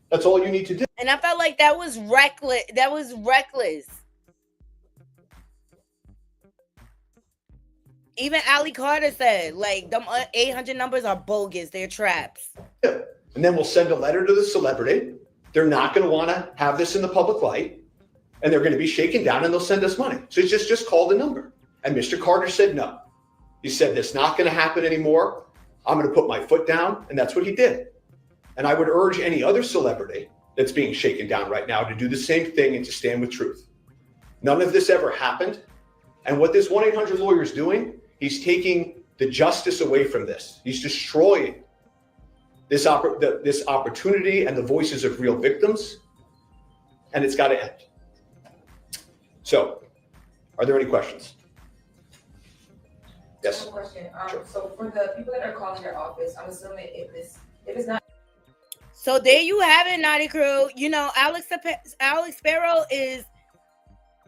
That's all you need to do. And I felt like that was reckless. Even Ali Carter said, like, them 800 numbers are bogus. They're traps. Yeah. And then we'll send a letter to the celebrity. They're not going to want to have this in the public light, and they're going to be shaken down, and they'll send us money. So just call the number. And Mr. Carter said no. He said, that's not going to happen anymore. I'm going to put my foot down. And that's what he did. And I would urge any other celebrity that's being shaken down right now to do the same thing and to stand with truth. None of this ever happened. And what this 1-800 lawyer is doing, he's taking the justice away from this. He's destroying this opportunity and the voices of real victims. And it's got to end. So, are there any questions? Yes. One question. Sure. So for the people that are calling your office, I'm assuming if it's not. So there you have it, Naughty Crew. Alex Spiro is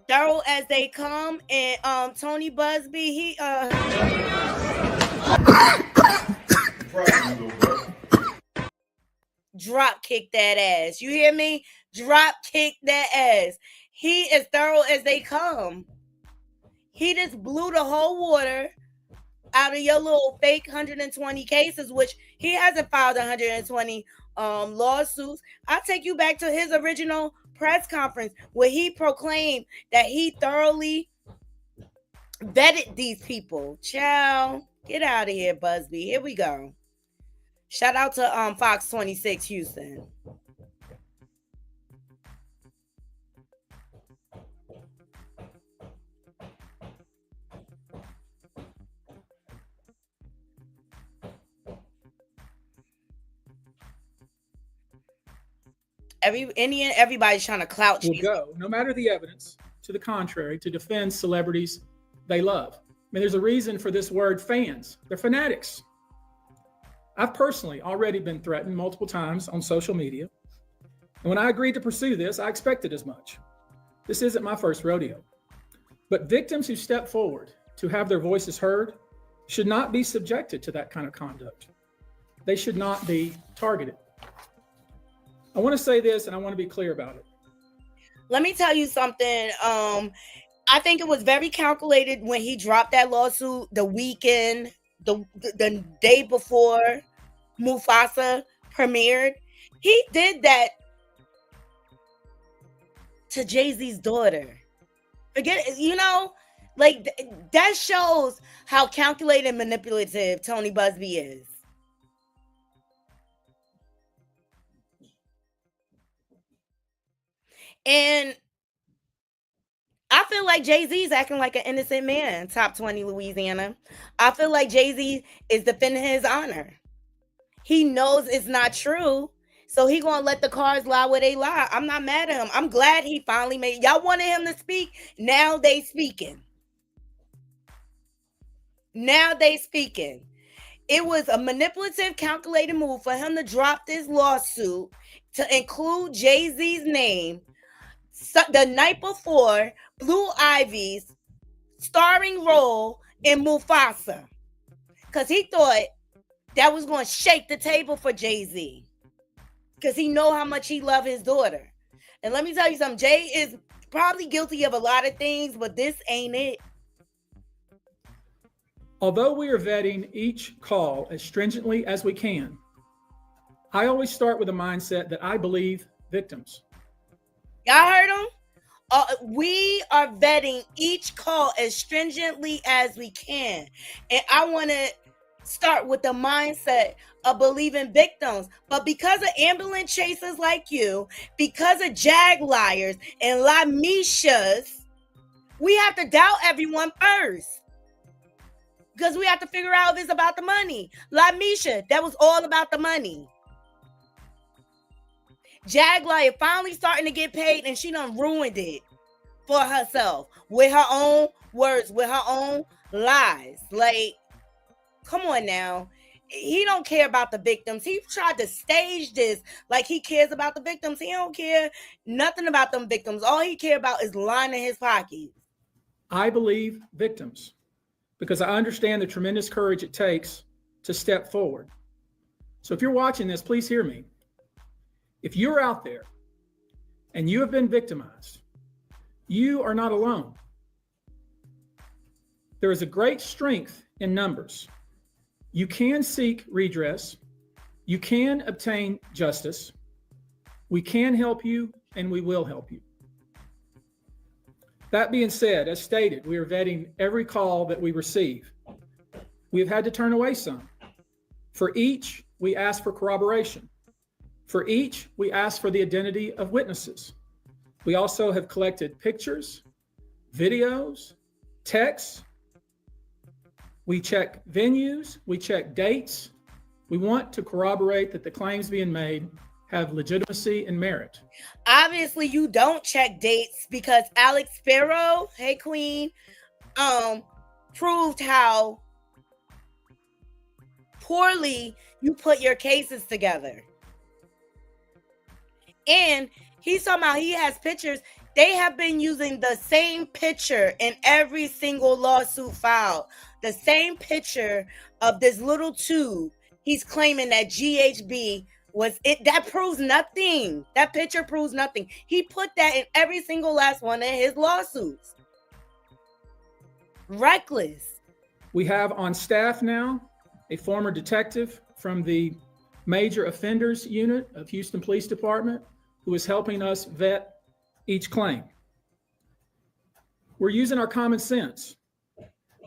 thorough as they come, and Tony Busby, he drop kick that ass. You hear me? Drop kick that ass. He is thorough as they come. He just blew the whole water out of your little fake 120 cases, which he hasn't filed 120 lawsuits. I'll take you back to his original press conference where he proclaimed that he thoroughly vetted these people. Ciao. Get out of here, Busby. Here we go. Shout out to Fox 26 Houston. Everybody's trying to clout will go, no matter the evidence, to the contrary, to defend celebrities they love. I mean, there's a reason for this word fans. They're fanatics. I've personally already been threatened multiple times on social media. And when I agreed to pursue this, I expected as much. This isn't my first rodeo. But victims who step forward to have their voices heard should not be subjected to that kind of conduct. They should not be targeted. I want to say this, and I want to be clear about it. Let me tell you something. I think it was very calculated when he dropped that lawsuit the weekend, the day before Mufasa premiered. He did that to JayZ's daughter. Forget it, like that shows how calculated and manipulative Tony Busby is. And I feel like Jay-Z's acting like an innocent man, top 20 Louisiana. I feel like Jay-Z is defending his honor. He knows it's not true. So he gonna let the cards lie where they lie. I'm not mad at him. I'm glad he finally made. Y'all wanted him to speak. Now they speaking. Now they speaking. It was a manipulative, calculated move for him to drop this lawsuit to include Jay-Z's name the night before Blue Ivy's starring role in Mufasa. Because he thought that was going to shake the table for Jay-Z. Because he know how much he loved his daughter. And let me tell you something. Jay is probably guilty of a lot of things, but this ain't it. Although we are vetting each call as stringently as we can, I always start with a mindset that I believe victims. Y'all heard him? We are vetting each call as stringently as we can. And I want to start with the mindset of believing victims. But because of ambulance chasers like you, because of jag liars and lamishas, we have to doubt everyone first. Because we have to figure out if it's about the money. Lamisha, that was all about the money. Jag liar finally starting to get paid and she done ruined it for herself with her own words, with her own lies. Like, come on now. He don't care about the victims. He tried to stage this like he cares about the victims. He don't care nothing about them victims. All he care about is lining his pockets. I believe victims because I understand the tremendous courage it takes to step forward. So if you're watching this, please hear me. If you're out there and you have been victimized, you are not alone. There is a great strength in numbers. You can seek redress. You can obtain justice. We can help you and we will help you. That being said, as stated, we are vetting every call that we receive. We have had to turn away some. For each, we ask for corroboration. For each, we ask for the identity of witnesses. We also have collected pictures, videos, texts. We check venues, we check dates. We want to corroborate that the claims being made have legitimacy and merit. Obviously, you don't check dates because Alex Spiro, hey queen, proved how poorly you put your cases together. And he's talking about he has pictures. They have been using the same picture in every single lawsuit filed. The same picture of this little tube. He's claiming that GHB was it. That proves nothing. That picture proves nothing. He put that in every single last one of his lawsuits. Reckless. We have on staff now a former detective from the Major Offenders Unit of Houston Police Department who is helping us vet each claim. We're using our common sense.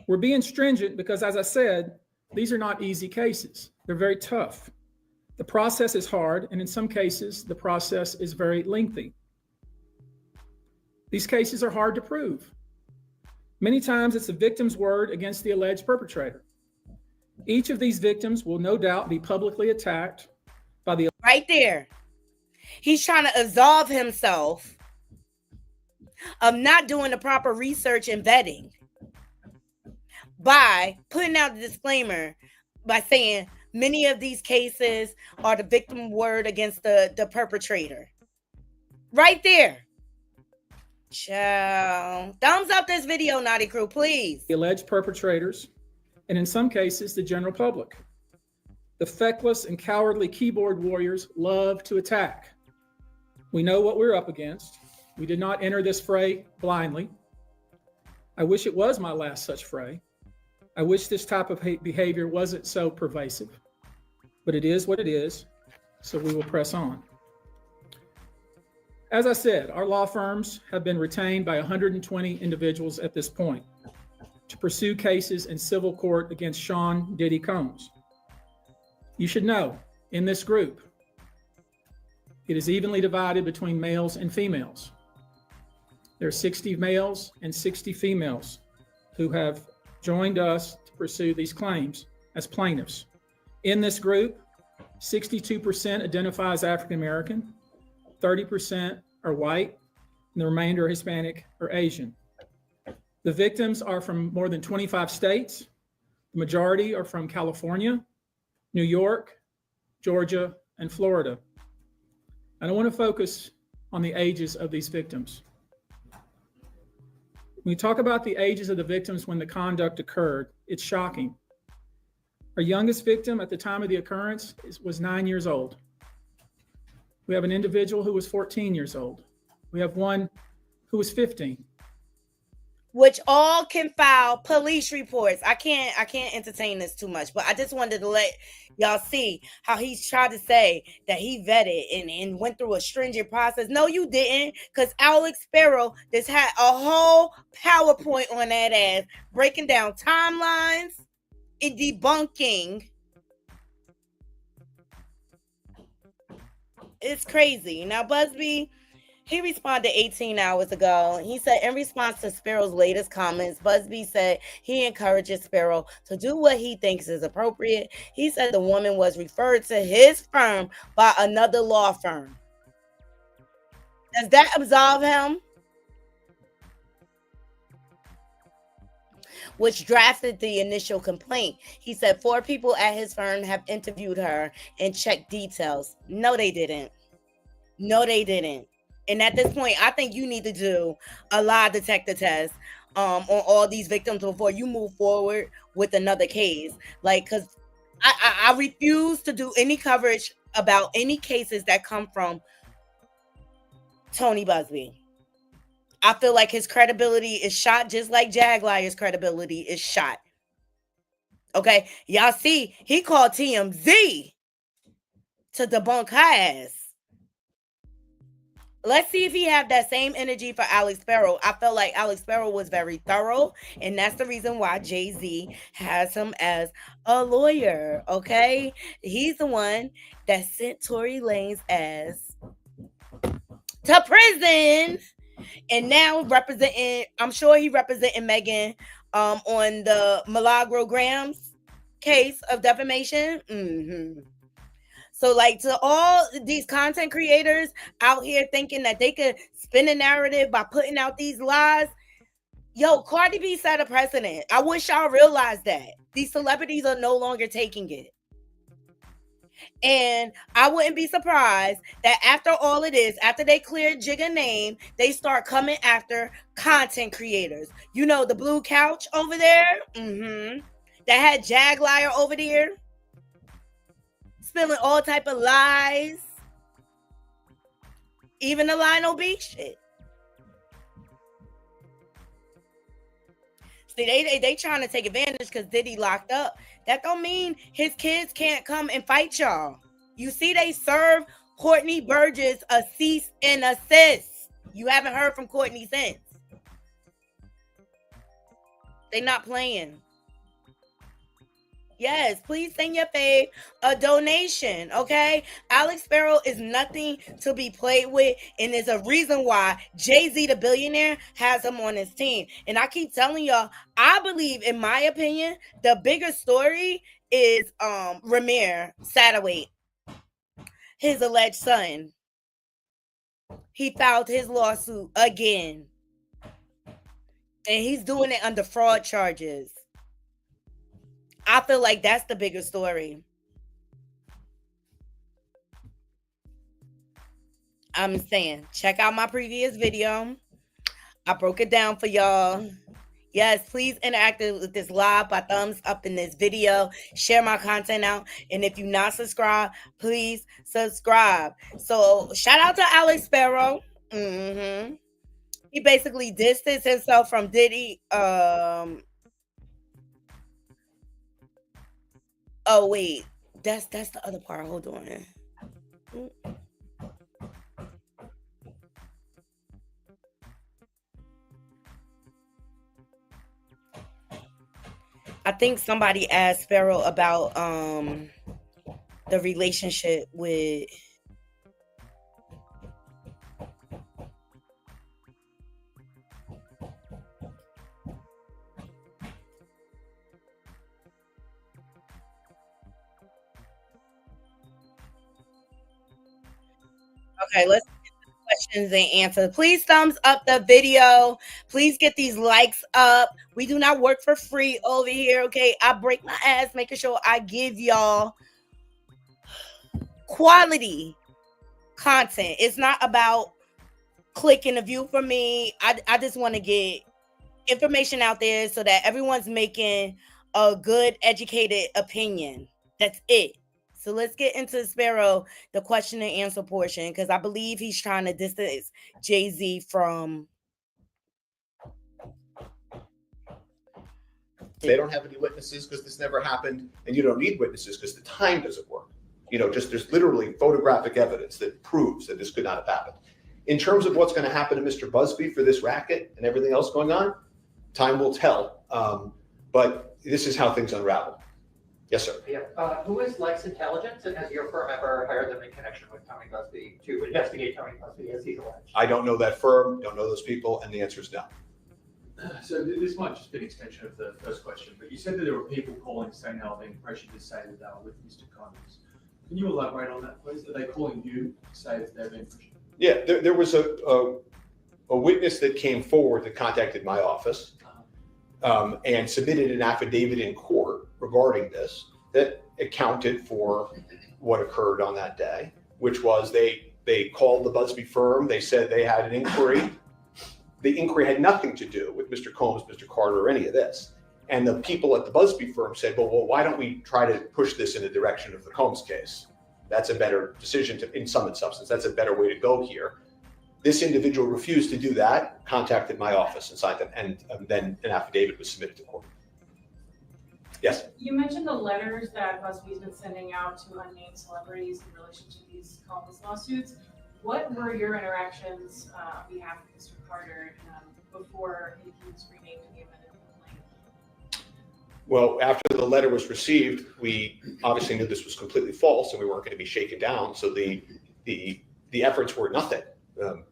We're being stringent because, as I said, these are not easy cases. They're very tough. The process is hard, and in some cases, the process is very lengthy. These cases are hard to prove. Many times, it's the victim's word against the alleged perpetrator. Each of these victims will no doubt be publicly attacked by the... Right there. He's trying to absolve himself of not doing the proper research and vetting by putting out the disclaimer by saying many of these cases are the victim word against the perpetrator. Right there. Ciao. Thumbs up this video, Naughty Crew, please. The alleged perpetrators, and in some cases, the general public. The feckless and cowardly keyboard warriors love to attack. We know what we're up against. We did not enter this fray blindly. I wish it was my last such fray. I wish this type of behavior wasn't so pervasive, but it is what it is, so we will press on. As I said, our law firms have been retained by 120 individuals at this point to pursue cases in civil court against Sean Diddy Combs. You should know, in this group, it is evenly divided between males and females. There are 60 males and 60 females who have joined us to pursue these claims as plaintiffs. In this group, 62% identify as African American, 30% are white, and the remainder are Hispanic or Asian. The victims are from more than 25 states. The majority are from California, New York, Georgia, and Florida. And I want to focus on the ages of these victims. When we talk about the ages of the victims when the conduct occurred, it's shocking. Our youngest victim at the time of the occurrence was 9 years old. We have an individual who was 14 years old. We have one who was 15. Which all can file police reports. I can't entertain this too much, but I just wanted to let y'all see how he's tried to say that he vetted and went through a stringent process. No, you didn't, because Alex Spiro just had a whole PowerPoint on that ass, breaking down timelines and debunking. It's crazy. Now, Busby, he responded 18 hours ago. He said, in response to Spiro's latest comments, Busby said he encourages Spiro to do what he thinks is appropriate. He said the woman was referred to his firm by another law firm. Does that absolve him? Which drafted the initial complaint. He said 4 people at his firm have interviewed her and checked details. No, they didn't. No, they didn't. And at this point, I think you need to do a lie detector test on all these victims before you move forward with another case. Like, because I refuse to do any coverage about any cases that come from Tony Busby. I feel like his credibility is shot, just like Jaglier's credibility is shot. Okay, y'all see, he called TMZ to debunk her ass. Let's see if he have that same energy for Alex Spiro. I felt like Alex Spiro was very thorough, and that's the reason why JayZ has him as a lawyer, okay? He's the one that sent Tory Lanez ass to prison, and now representing, I'm sure he representing Megan on the Milagro Grams case of defamation. So, like, to all these content creators out here thinking that they could spin a narrative by putting out these lies, yo, Cardi B set a precedent. I wish y'all realized that. These celebrities are no longer taking it. And I wouldn't be surprised that after all of this, after they clear Jigga name, they start coming after content creators. You know, the blue couch over there, that had Jaglier over there, spilling all type of lies, even the Lionel B shit. See, they trying to take advantage because Diddy locked up. That don't mean his kids can't come and fight y'all. You see, they serve Courtney Burgess a cease and assist. You haven't heard from Courtney since. They not playing. Yes, please send your fave a donation, okay? Alex Spiro is nothing to be played with, and there's a reason why JayZ, the billionaire, has him on his team. And I keep telling y'all, I believe, in my opinion, the bigger story is Ramir Satterwhite, his alleged son. He filed his lawsuit again, and he's doing it under fraud charges. I feel like that's the bigger story. I'm saying, check out my previous video. I broke it down for y'all. Yes, please interact with this live by thumbs up in this video. Share my content out. And if you're not subscribed, please subscribe. So shout out to Alex Spiro. He basically distanced himself from Diddy. Oh wait, that's the other part. Hold on. I think somebody asked Spiro about the relationship with Okay, let's get to the questions and answers. Please thumbs up the video. Please get these likes up. We do not work for free over here, okay? I break my ass making sure I give y'all quality content. It's not about clicking a view for me. I just want to get information out there so that everyone's making a good, educated opinion. That's it. So let's get into Spiro, the question and answer portion, because I believe he's trying to distance JayZ from. They don't have any witnesses because this never happened, and you don't need witnesses because the time doesn't work. Just there's literally photographic evidence that proves that this could not have happened. In terms of what's going to happen to Mr. Busby for this racket and everything else going on, time will tell. But this is how things unravel. Yes, sir. Yeah. Who is Lex Intelligence, and has your firm ever hired them in connection with Tony Busby to investigate Tony Busby as he's alleged? I don't know that firm, don't know those people, and the answer is no. So this might just be an extension of the first question, but you said that there were people calling saying how being pressured to say that they were with Mr. Connors. Can you elaborate on that, please? Are they calling you to say that they're being pressured? Yeah, there was a witness that came forward that contacted my office and submitted an affidavit in court regarding this that accounted for what occurred on that day, which was they called the Busby firm. They said they had an inquiry. The inquiry had nothing to do with Mr. Combs, Mr. Carter, or any of this. And the people at the Busby firm said, well, why don't we try to push this in the direction of the Combs case? That's a better decision in sum and substance. That's a better way to go here. This individual refused to do that, contacted my office and signed them, and then an affidavit was submitted to court. Yes? You mentioned the letters that Busby's been sending out to unnamed celebrities in relation to these Combs lawsuits. What were your interactions on behalf of Mr. Carter before he was renamed in the amended complaint? Well, after the letter was received, we obviously knew this was completely false and we weren't going to be shaken down. So the efforts were nothing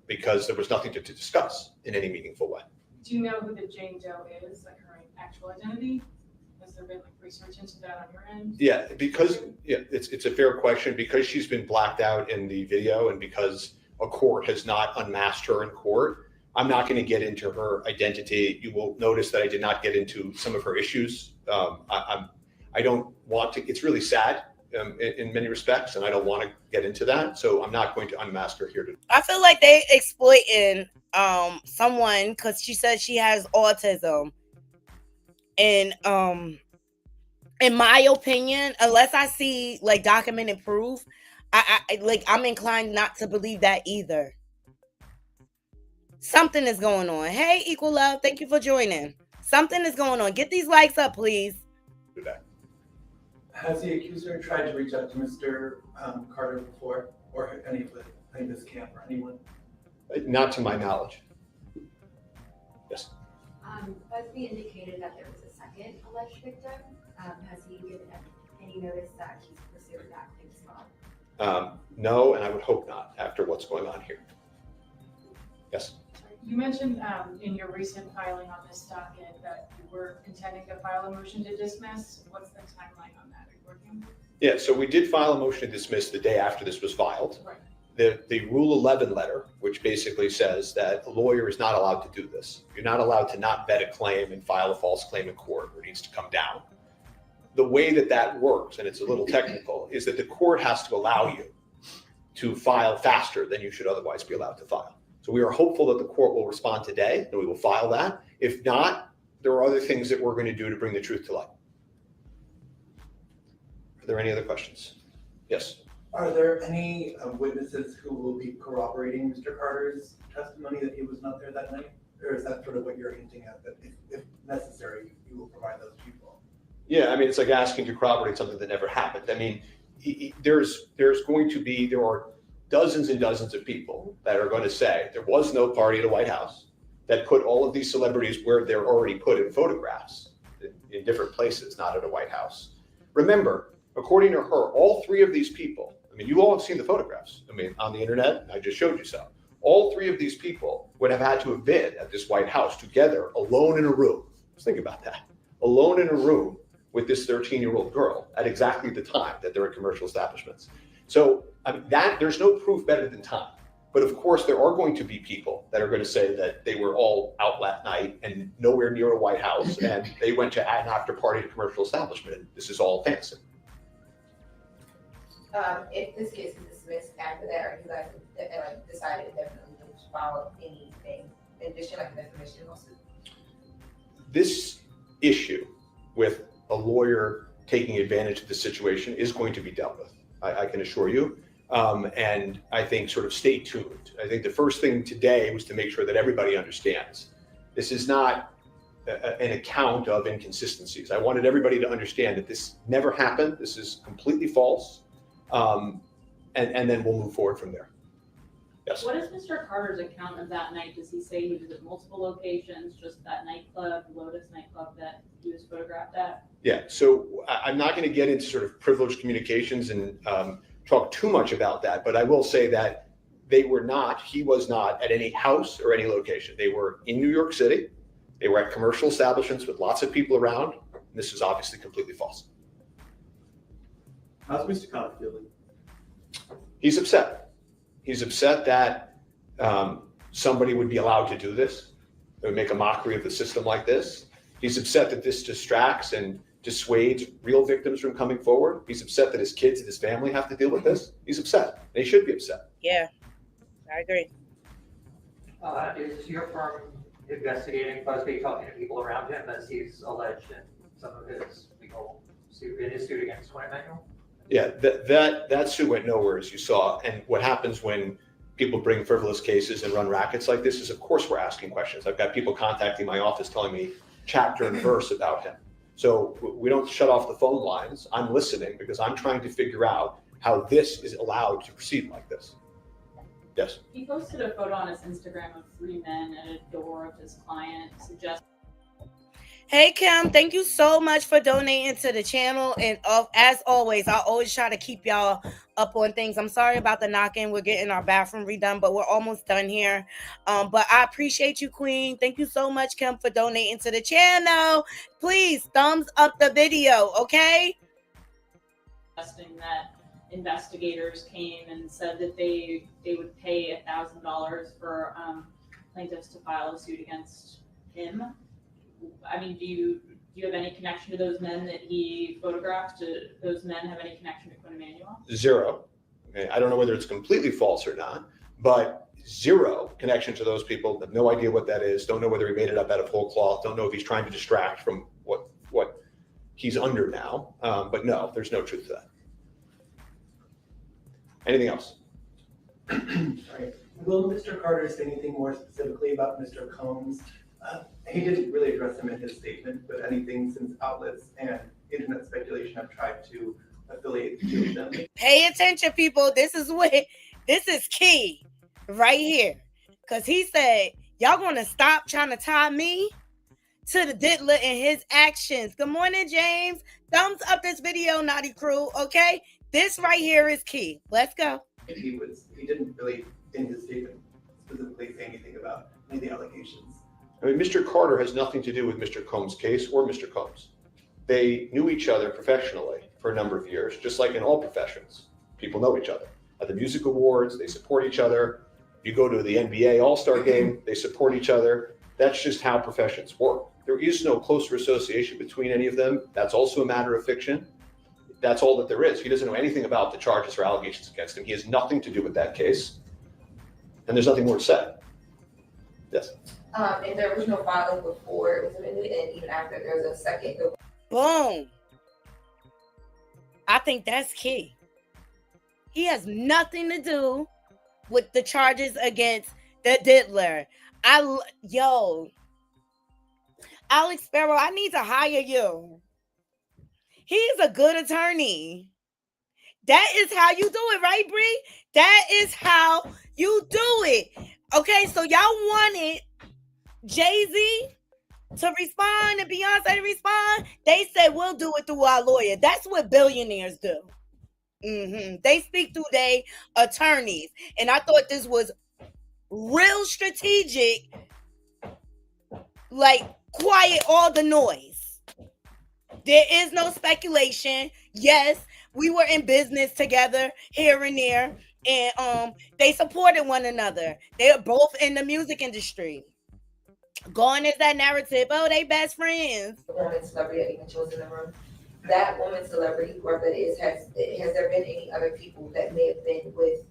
because there was nothing to discuss in any meaningful way. Do you know who the Jane Doe is, like her actual identity? Has there been research into that on your end? Yeah, because it's a fair question. Because she's been blacked out in the video and because a court has not unmasked her in court, I'm not going to get into her identity. You will notice that I did not get into some of her issues. I don't want to. It's really sad in many respects, and I don't want to get into that. So I'm not going to unmask her here today. I feel like they exploiting someone because she says she has autism. And in my opinion, unless I see like documented proof, I'm inclined not to believe that either. Something is going on. Hey, Equal Love, thank you for joining. Something is going on. Get these likes up, please. Has the accuser tried to reach out to Mr. Carter before, or any of his camp or anyone? Not to my knowledge. Yes. Busby indicated that there was a second alleged victim. Has he given any notice that he's pursuing that claim as well? No, and I would hope not after what's going on here. Yes. You mentioned in your recent filing on this docket that you were intending to file a motion to dismiss. What's the timeline on that? Are you working? Yeah, so we did file a motion to dismiss the day after this was filed. Right. The Rule 11 letter, which basically says that a lawyer is not allowed to do this. You're not allowed to not vet a claim and file a false claim in court, or it needs to come down. The way that works, and it's a little technical, is that the court has to allow you to file faster than you should otherwise be allowed to file. So we are hopeful that the court will respond today and we will file that. If not, there are other things that we're going to do to bring the truth to light. Are there any other questions? Yes. Are there any witnesses who will be corroborating Mr. Carter's testimony that he was not there that night? Or is that sort of what you're hinting at, that if necessary, you will provide those people? Yeah, I mean, it's like asking to corroborate something that never happened. I mean, there are dozens and dozens of people that are going to say there was no party at the White House, that put all of these celebrities where they're already put in photographs in different places, not at a White House. Remember, according to her, all three of these people, I mean, you all have seen the photographs. I mean, on the internet, I just showed you some. All three of these people would have had to have been at this White House together, alone in a room. Just think about that. Alone in a room with this 13-year-old girl at exactly the time that they're in commercial establishments. So I mean, there's no proof better than time. But of course, there are going to be people that are going to say that they were all out that night and nowhere near a White House, and they went to an after party at a commercial establishment. This is all fantasy. If this case is dismissed after that, or you guys decided definitely to file anything in addition, like a defamation lawsuit? This issue with a lawyer taking advantage of the situation is going to be dealt with. I can assure you. And I think sort of stay tuned. I think the first thing today was to make sure that everybody understands. This is not an account of inconsistencies. I wanted everybody to understand that this never happened. This is completely false. And then we'll move forward from there. Yes. What is Mr. Carter's account of that night? Does he say he was at multiple locations, just that nightclub, Lotus nightclub that he was photographed at? Yeah, so I'm not going to get into sort of privileged communications and talk too much about that, but I will say that he was not at any house or any location. They were in New York City. They were at commercial establishments with lots of people around. And this is obviously completely false. How's Mr. Carter feeling? He's upset. He's upset that somebody would be allowed to do this. They would make a mockery of the system like this. He's upset that this distracts and dissuades real victims from coming forward. He's upset that his kids and his family have to deal with this. He's upset. They should be upset. Yeah, I agree. Is your firm investigating Busby, talking to people around him as he's alleged in some of his legal suit against Twin Emanuel? Yeah, that suit went nowhere, as you saw. And what happens when people bring frivolous cases and run rackets like this is, of course, we're asking questions. I've got people contacting my office telling me chapter and verse about him. So we don't shut off the phone lines. I'm listening because I'm trying to figure out how this is allowed to proceed like this. Yes. He posted a photo on his Instagram of 3 men at a door of his client, suggesting. Hey Kim, thank you so much for donating to the channel. And as always, I always try to keep y'all up on things. I'm sorry about the knock-in. We're getting our bathroom redone, but we're almost done here. But I appreciate you, Queen. Thank you so much, Kim, for donating to the channel. Please thumbs up the video, okay? Suggesting that investigators came and said that they would pay $1,000 for plaintiffs to file a suit against him. I mean, do you have any connection to those men that he photographed? Do those men have any connection to Quinn Emanuel? Zero. Okay. I don't know whether it's completely false or not, but zero connection to those people. Have no idea what that is. Don't know whether he made it up out of whole cloth. Don't know if he's trying to distract from what he's under now. But no, there's no truth to that. Anything else? Right. Will Mr. Carter say anything more specifically about Mr. Combs? He didn't really address him in his statement, but anything since outlets and internet speculation have tried to affiliate the two of them. Pay attention, people. This is key right here. Because he said, y'all going to stop trying to tie me to the diddler and his actions. Good morning, James. Thumbs up this video, Naughty Crew, okay? This right here is key. Let's go. He didn't really, in his statement, specifically say anything about any of the allegations. I mean, Mr. Carter has nothing to do with Mr. Combs' case or Mr. Combs. They knew each other professionally for a number of years, just like in all professions. People know each other. At the music awards, they support each other. You go to the NBA All-Star game, they support each other. That's just how professions work. There is no closer association between any of them. That's also a matter of fiction. That's all that there is. He doesn't know anything about the charges or allegations against him. He has nothing to do with that case. And there's nothing more to say. Yes. And there was no filing before it was amended, and even after there was a second. Boom. I think that's key. He has nothing to do with the charges against the diddler. Alex Spiro, I need to hire you. He's a good attorney. That is how you do it, right, Bree? That is how you do it. Okay, so y'all wanted JayZ to respond and Beyonce to respond. They said, we'll do it through our lawyer. That's what billionaires do. They speak through their attorneys. And I thought this was real strategic. Like, quiet all the noise. There is no speculation. Yes, we were in business together here and there. and they supported one another. They're both in the music industry. Going is that narrative, oh, they best friends. The woman celebrity that even chose in the room. That woman celebrity, whoever that is, has there been any other people that may have been with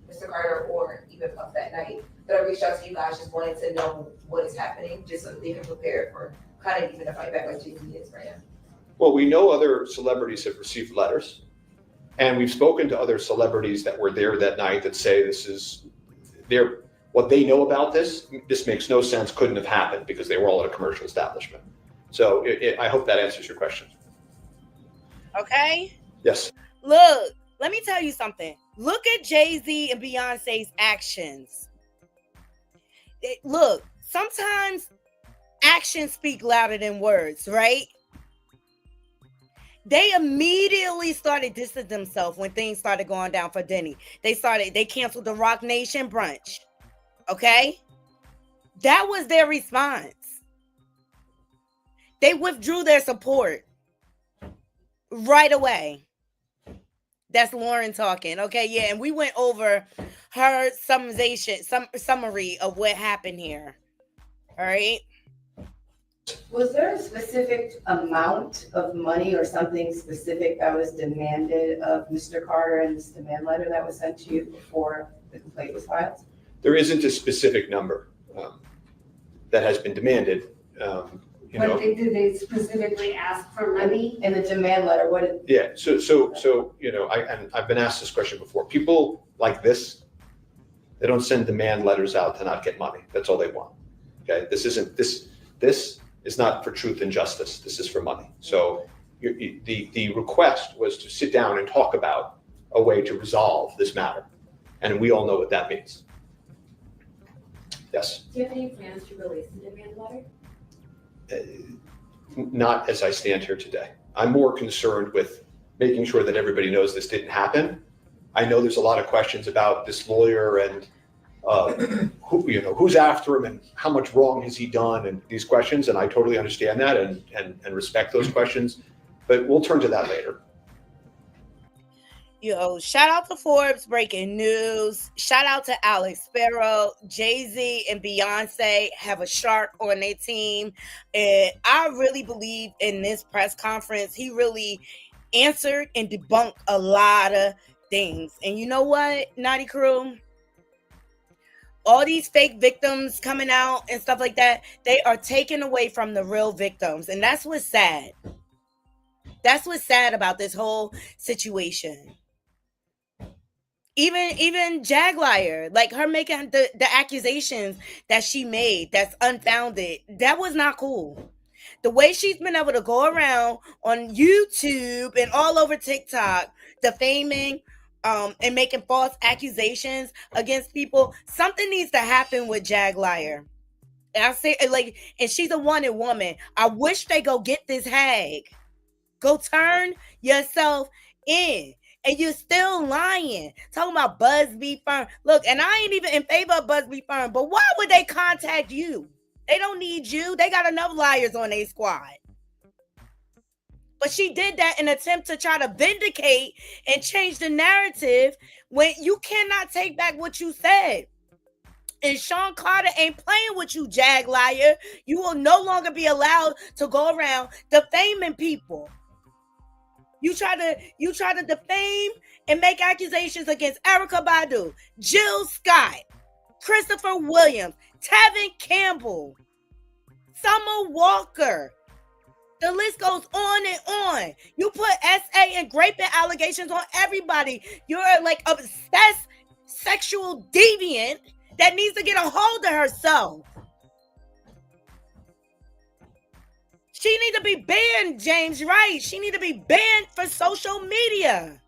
Mr. Carter or even Puff that night that I reached out to you guys just wanting to know what is happening, just so they can prepare for kind of even a fight back like JayZ is right now? Well, we know other celebrities have received letters, and we've spoken to other celebrities that were there that night that say this is what they know about this. This makes no sense, couldn't have happened because they were all at a commercial establishment. So I hope that answers your question. Okay. Yes. Look, let me tell you something. Look at JayZ and Beyonce's actions. Look, sometimes actions speak louder than words, right? They immediately started distancing themselves when things started going down for Denny. They canceled the Rock Nation brunch. Okay? That was their response. They withdrew their support right away. That's Lauren talking. Okay, yeah, and we went over her summary of what happened here. All right. Was there a specific amount of money or something specific that was demanded of Mr. Carter in this demand letter that was sent to you before the complaint was filed? There isn't a specific number that has been demanded. Did they specifically ask for money in the demand letter? Yeah. So I've been asked this question before. People like this, they don't send demand letters out to not get money. That's all they want. Okay. This is not for truth and justice. This is for money. So the request was to sit down and talk about a way to resolve this matter, and we all know what that means. Yes. Do you have any plans to release the demand letter? Not as I stand here today. I'm more concerned with making sure that everybody knows this didn't happen. I know there's a lot of questions about this lawyer and who's after him and how much wrong has he done and these questions, and I totally understand that and respect those questions, but we'll turn to that later. Shout out to Forbes breaking news. Shout out to Alex Spiro. JayZ and Beyonce have a shark on their team. And I really believe in this press conference, he really answered and debunked a lot of things. And you know what, Naughty Crew? All these fake victims coming out and stuff like that, they are taken away from the real victims. And that's what's sad. That's what's sad about this whole situation. Even Jaguar, like her making the accusations that she made that's unfounded, that was not cool. The way she's been able to go around on YouTube and all over TikTok defaming and making false accusations against people, something needs to happen with Jaguar. And I say, and she's a wanted woman. I wish they go get this hag. Go turn yourself in. And you're still lying. Talking about Busby firm. Look, and I ain't even in favor of Busby firm, but why would they contact you? They don't need you. They got enough liars on their squad. But she did that in an attempt to try to vindicate and change the narrative when you cannot take back what you said. And Sean Carter ain't playing with you, Jaguar. You will no longer be allowed to go around defaming people. You try to defame and make accusations against Erykah Badu, Jill Scott, Christopher Williams, Tevin Campbell, Summer Walker. The list goes on and on. You put SA and raping allegations on everybody. You're like obsessed sexual deviant that needs to get a hold of herself. She need to be banned, James Wright. She need to be banned for social media.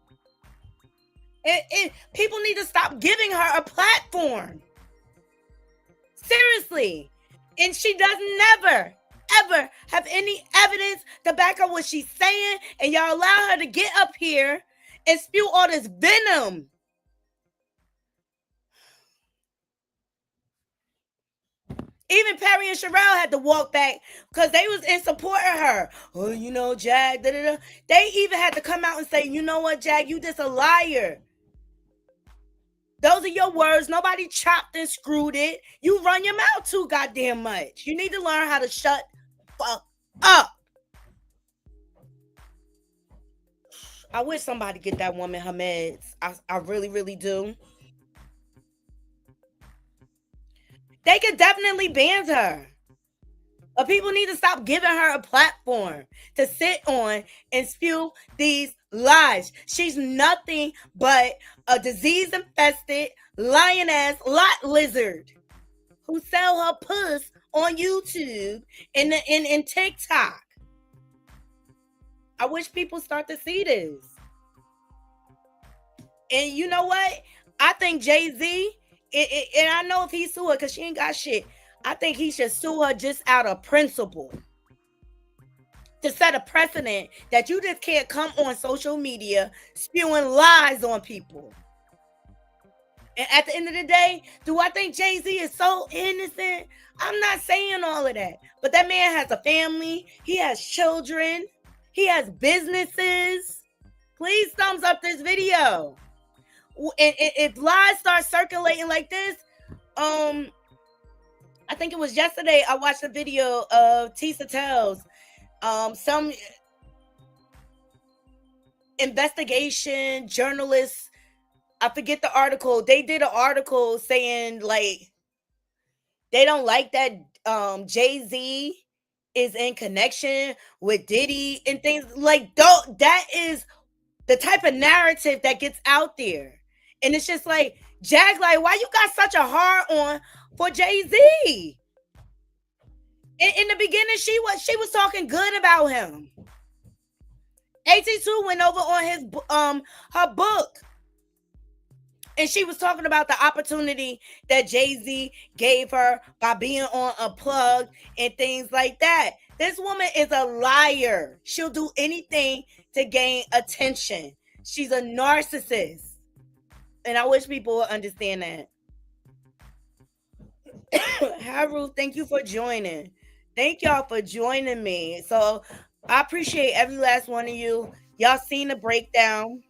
And people need to stop giving her a platform. Seriously. And she does never, ever have any evidence to back up what she's saying. And y'all allow her to get up here and spew all this venom. Even Perry and Sherelle had to walk back because they was in support of her. Oh, Jag, da-da-da. They even had to come out and say, you know what, Jag, you just a liar. Those are your words. Nobody chopped and screwed it. You run your mouth too goddamn much. You need to learn how to shut the fuck up. I wish somebody get that woman her meds. I really, really do. They could definitely ban her. But people need to stop giving her a platform to sit on and spew these lies. She's nothing but a disease-infested, lion-ass lot lizard who sell her puss on YouTube and in TikTok. I wish people start to see this. And you know what? I think JayZ, and I know if he sue her because she ain't got shit, I think he should sue her just out of principle. To set a precedent that you just can't come on social media spewing lies on people. And at the end of the day, do I think JayZ is so innocent? I'm not saying all of that. But that man has a family. He has children. He has businesses. Please thumbs up this video. And if lies start circulating like this, I think it was yesterday I watched a video of Tisa Tells some investigation journalists, I forget the article, they did an article saying like they don't like that JayZ is in connection with Diddy and things like that. That is the type of narrative that gets out there. And it's just like, Jag, like, why you got such a hard on for JayZ? In the beginning, she was talking good about him. AT2 went over on his her book, and she was talking about the opportunity that JayZ gave her by being on Unplugged and things like that. This woman is a liar. She'll do anything to gain attention. She's a narcissist, and I wish people would understand that. Haru, thank you for joining. Thank y'all for joining me. So I appreciate every last one of you. Y'all seen the breakdown.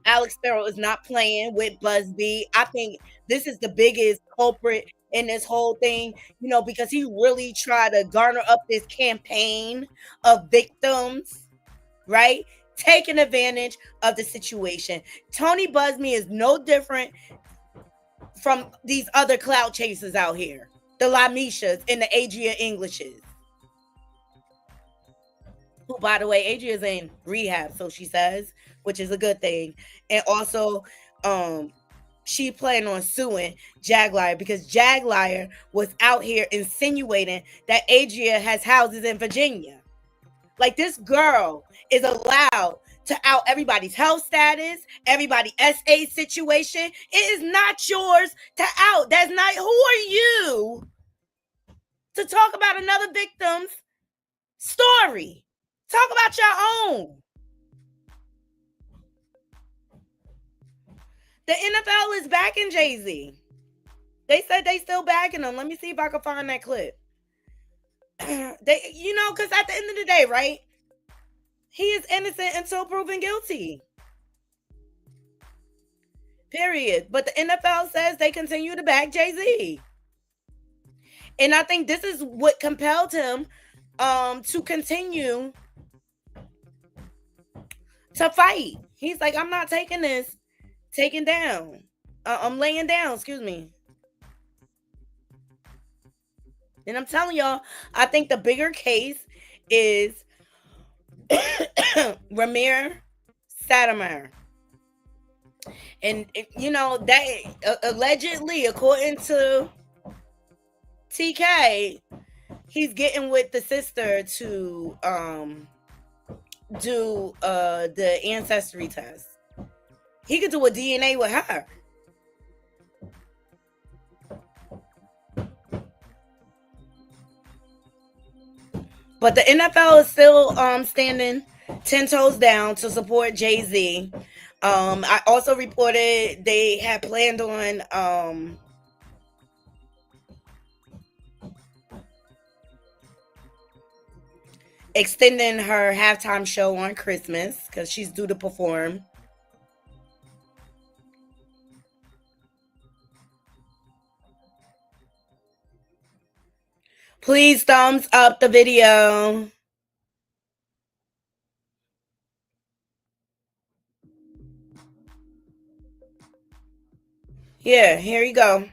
Alex Sparrow is not playing with Busby. I think this is the biggest culprit in this whole thing, you know, because he really tried to garner up this campaign of victims, right? Taking advantage of the situation. Tony Busby is no different from these other clout chasers out here. The Lamishas and the Adria Englishes. Who, by the way, Adria's in rehab, so she says, which is a good thing. And also, she planned on suing Jaguar because Jaguar was out here insinuating that Adria has houses in Virginia. Like, this girl is allowed to out everybody's health status, everybody's SA situation. It is not yours to out. That's not, who are you to talk about another victim's story? Talk about your own. The NFL is backing JayZ. They said they still backing him. Let me see if I can find that clip. They, you know, because at the end of the day, right? He is innocent until proven guilty. Period. But the NFL says they continue to back JayZ. And I think this is what compelled him to continue to fight. He's like, I'm not taking this taken down. I'm laying down, excuse me. And I'm telling y'all, I think the bigger case is Ramir Sadamar. And, you know, that allegedly, according to TK, he's getting with the sister to do the ancestry test. He could do a DNA with her. But the NFL is still standing 10 toes down to support JayZ. I also reported they had planned on extending her halftime show on Christmas because she's due to perform. Please thumbs up the video. Yeah, here you go.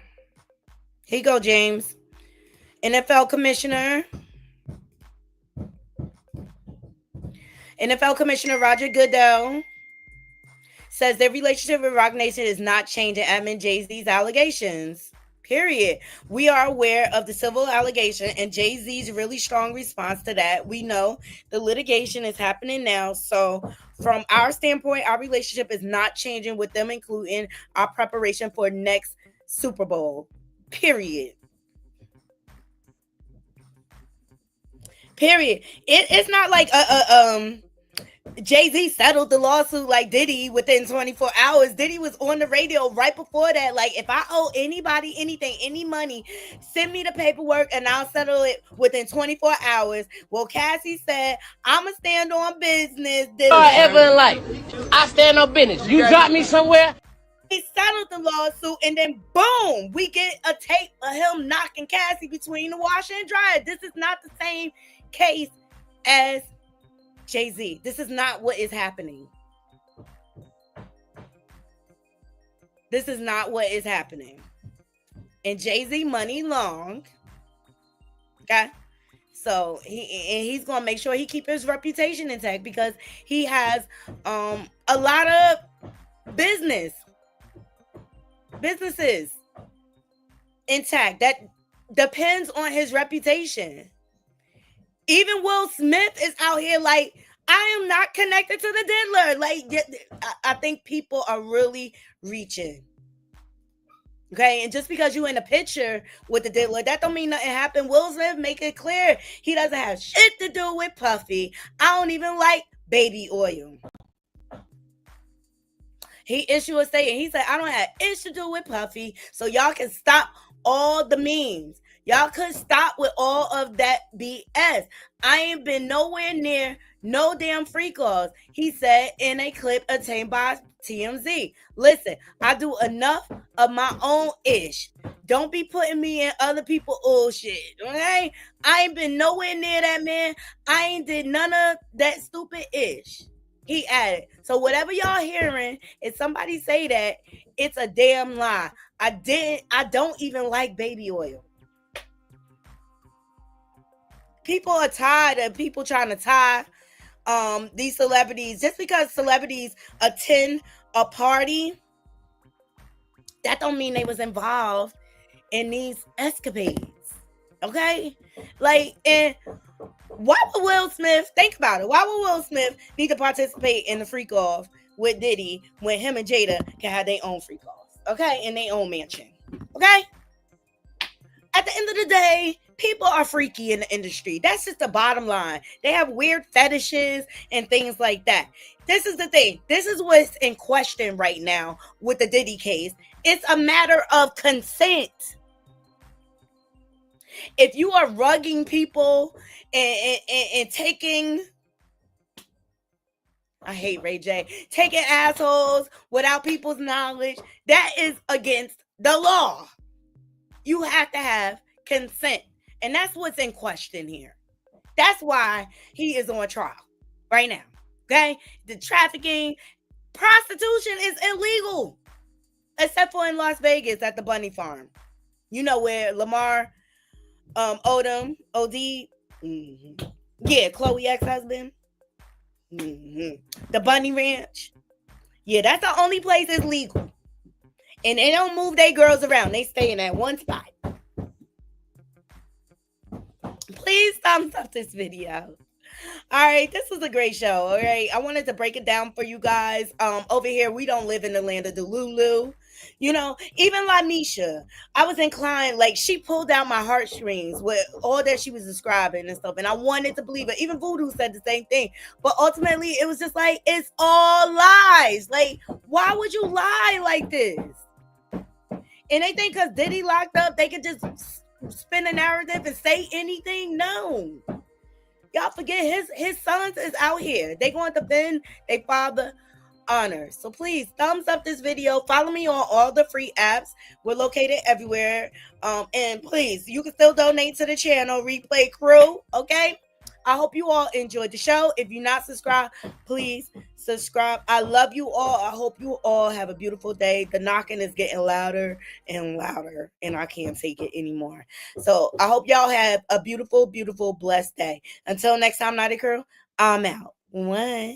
Here you go, James. NFL Commissioner Roger Goodell says their relationship with Roc Nation is not changing amid JayZ's allegations. Period. We are aware of the civil allegation and JayZ's really strong response to that. We know the litigation is happening now. So from our standpoint, our relationship is not changing with them, including our preparation for next Super Bowl. Period. It's not like JayZ settled the lawsuit like Diddy within 24 hours. Diddy was on the radio right before that. Like, if I owe anybody anything, any money, send me the paperwork and I'll settle it within 24 hours. Well, Cassie said, I'ma stand on business. Ever in life, I stand on business. You got me somewhere? He settled the lawsuit, and then boom, we get a tape of him knocking Cassie between the washer and dryer. This is not the same case as JayZ. This is not what is happening. This is not what is happening. And JayZ money long. Okay. So he's gonna make sure he keep his reputation intact because he has a lot of businesses intact that depends on his reputation. Even Will Smith is out here like, I am not connected to the diddler. Like, I think people are really reaching. Okay, and just because you in a picture with the diddler, that don't mean nothing happened. Will Smith make it clear he doesn't have shit to do with Puffy. I don't even like baby oil. He issued a statement. He said, I don't have issue to do with Puffy, so y'all can stop all the memes. Y'all could stop with all of that BS. I ain't been nowhere near no damn free calls, he said in a clip obtained by TMZ. Listen, I do enough of my own ish. Don't be putting me in other people's shit, okay? I ain't been nowhere near that, man. I ain't did none of that stupid ish. He added. So whatever y'all hearing, if somebody say that, it's a damn lie. I don't even like baby oil. People are tired of people trying to tie these celebrities. Just because celebrities attend a party, that don't mean they was involved in these escapades. Okay? Like, and why would Will Smith, think about it, why would Will Smith need to participate in the freak off with Diddy when him and Jada can have their own freak offs? Okay? In their own mansion. Okay? At the end of the day, people are freaky in the industry. That's just the bottom line. They have weird fetishes and things like that. This is the thing. This is what's in question right now with the Diddy case. It's a matter of consent. If you are rugging people and taking, I hate Ray J, taking assholes without people's knowledge, that is against the law. You have to have consent. And that's what's in question here. That's why he is on trial right now. Okay? The trafficking, prostitution is illegal. Except for in Las Vegas at the Bunny Farm. You know where Lamar Odom, OD, yeah, Chloe ex-husband. The Bunny Ranch. Yeah, that's the only place that's legal. And they don't move their girls around. They stay in that one spot. Please thumbs up this video. All right, this was a great show. All right, I wanted to break it down for you guys. Over here, we don't live in the land of Delulu. You know, even LaNisha, I was inclined, like, she pulled out my heartstrings with all that she was describing and stuff, and I wanted to believe it. Even Voodoo said the same thing, but ultimately, it was just like, it's all lies. Like, why would you lie like this? And they think because Diddy locked up, they could just spin a narrative and say anything? No. Y'all forget his sons is out here. They going to defend their father honor. So please thumbs up this video. Follow me on all the free apps. We're located everywhere. And please, you can still donate to the channel, Replay Crew. Okay. I hope you all enjoyed the show. If you're not subscribed, please subscribe. I love you all. I hope you all have a beautiful day. The knocking is getting louder and louder, and I can't take it anymore. So I hope y'all have a beautiful, beautiful, blessed day. Until next time, Naughty Crew, I'm out. One.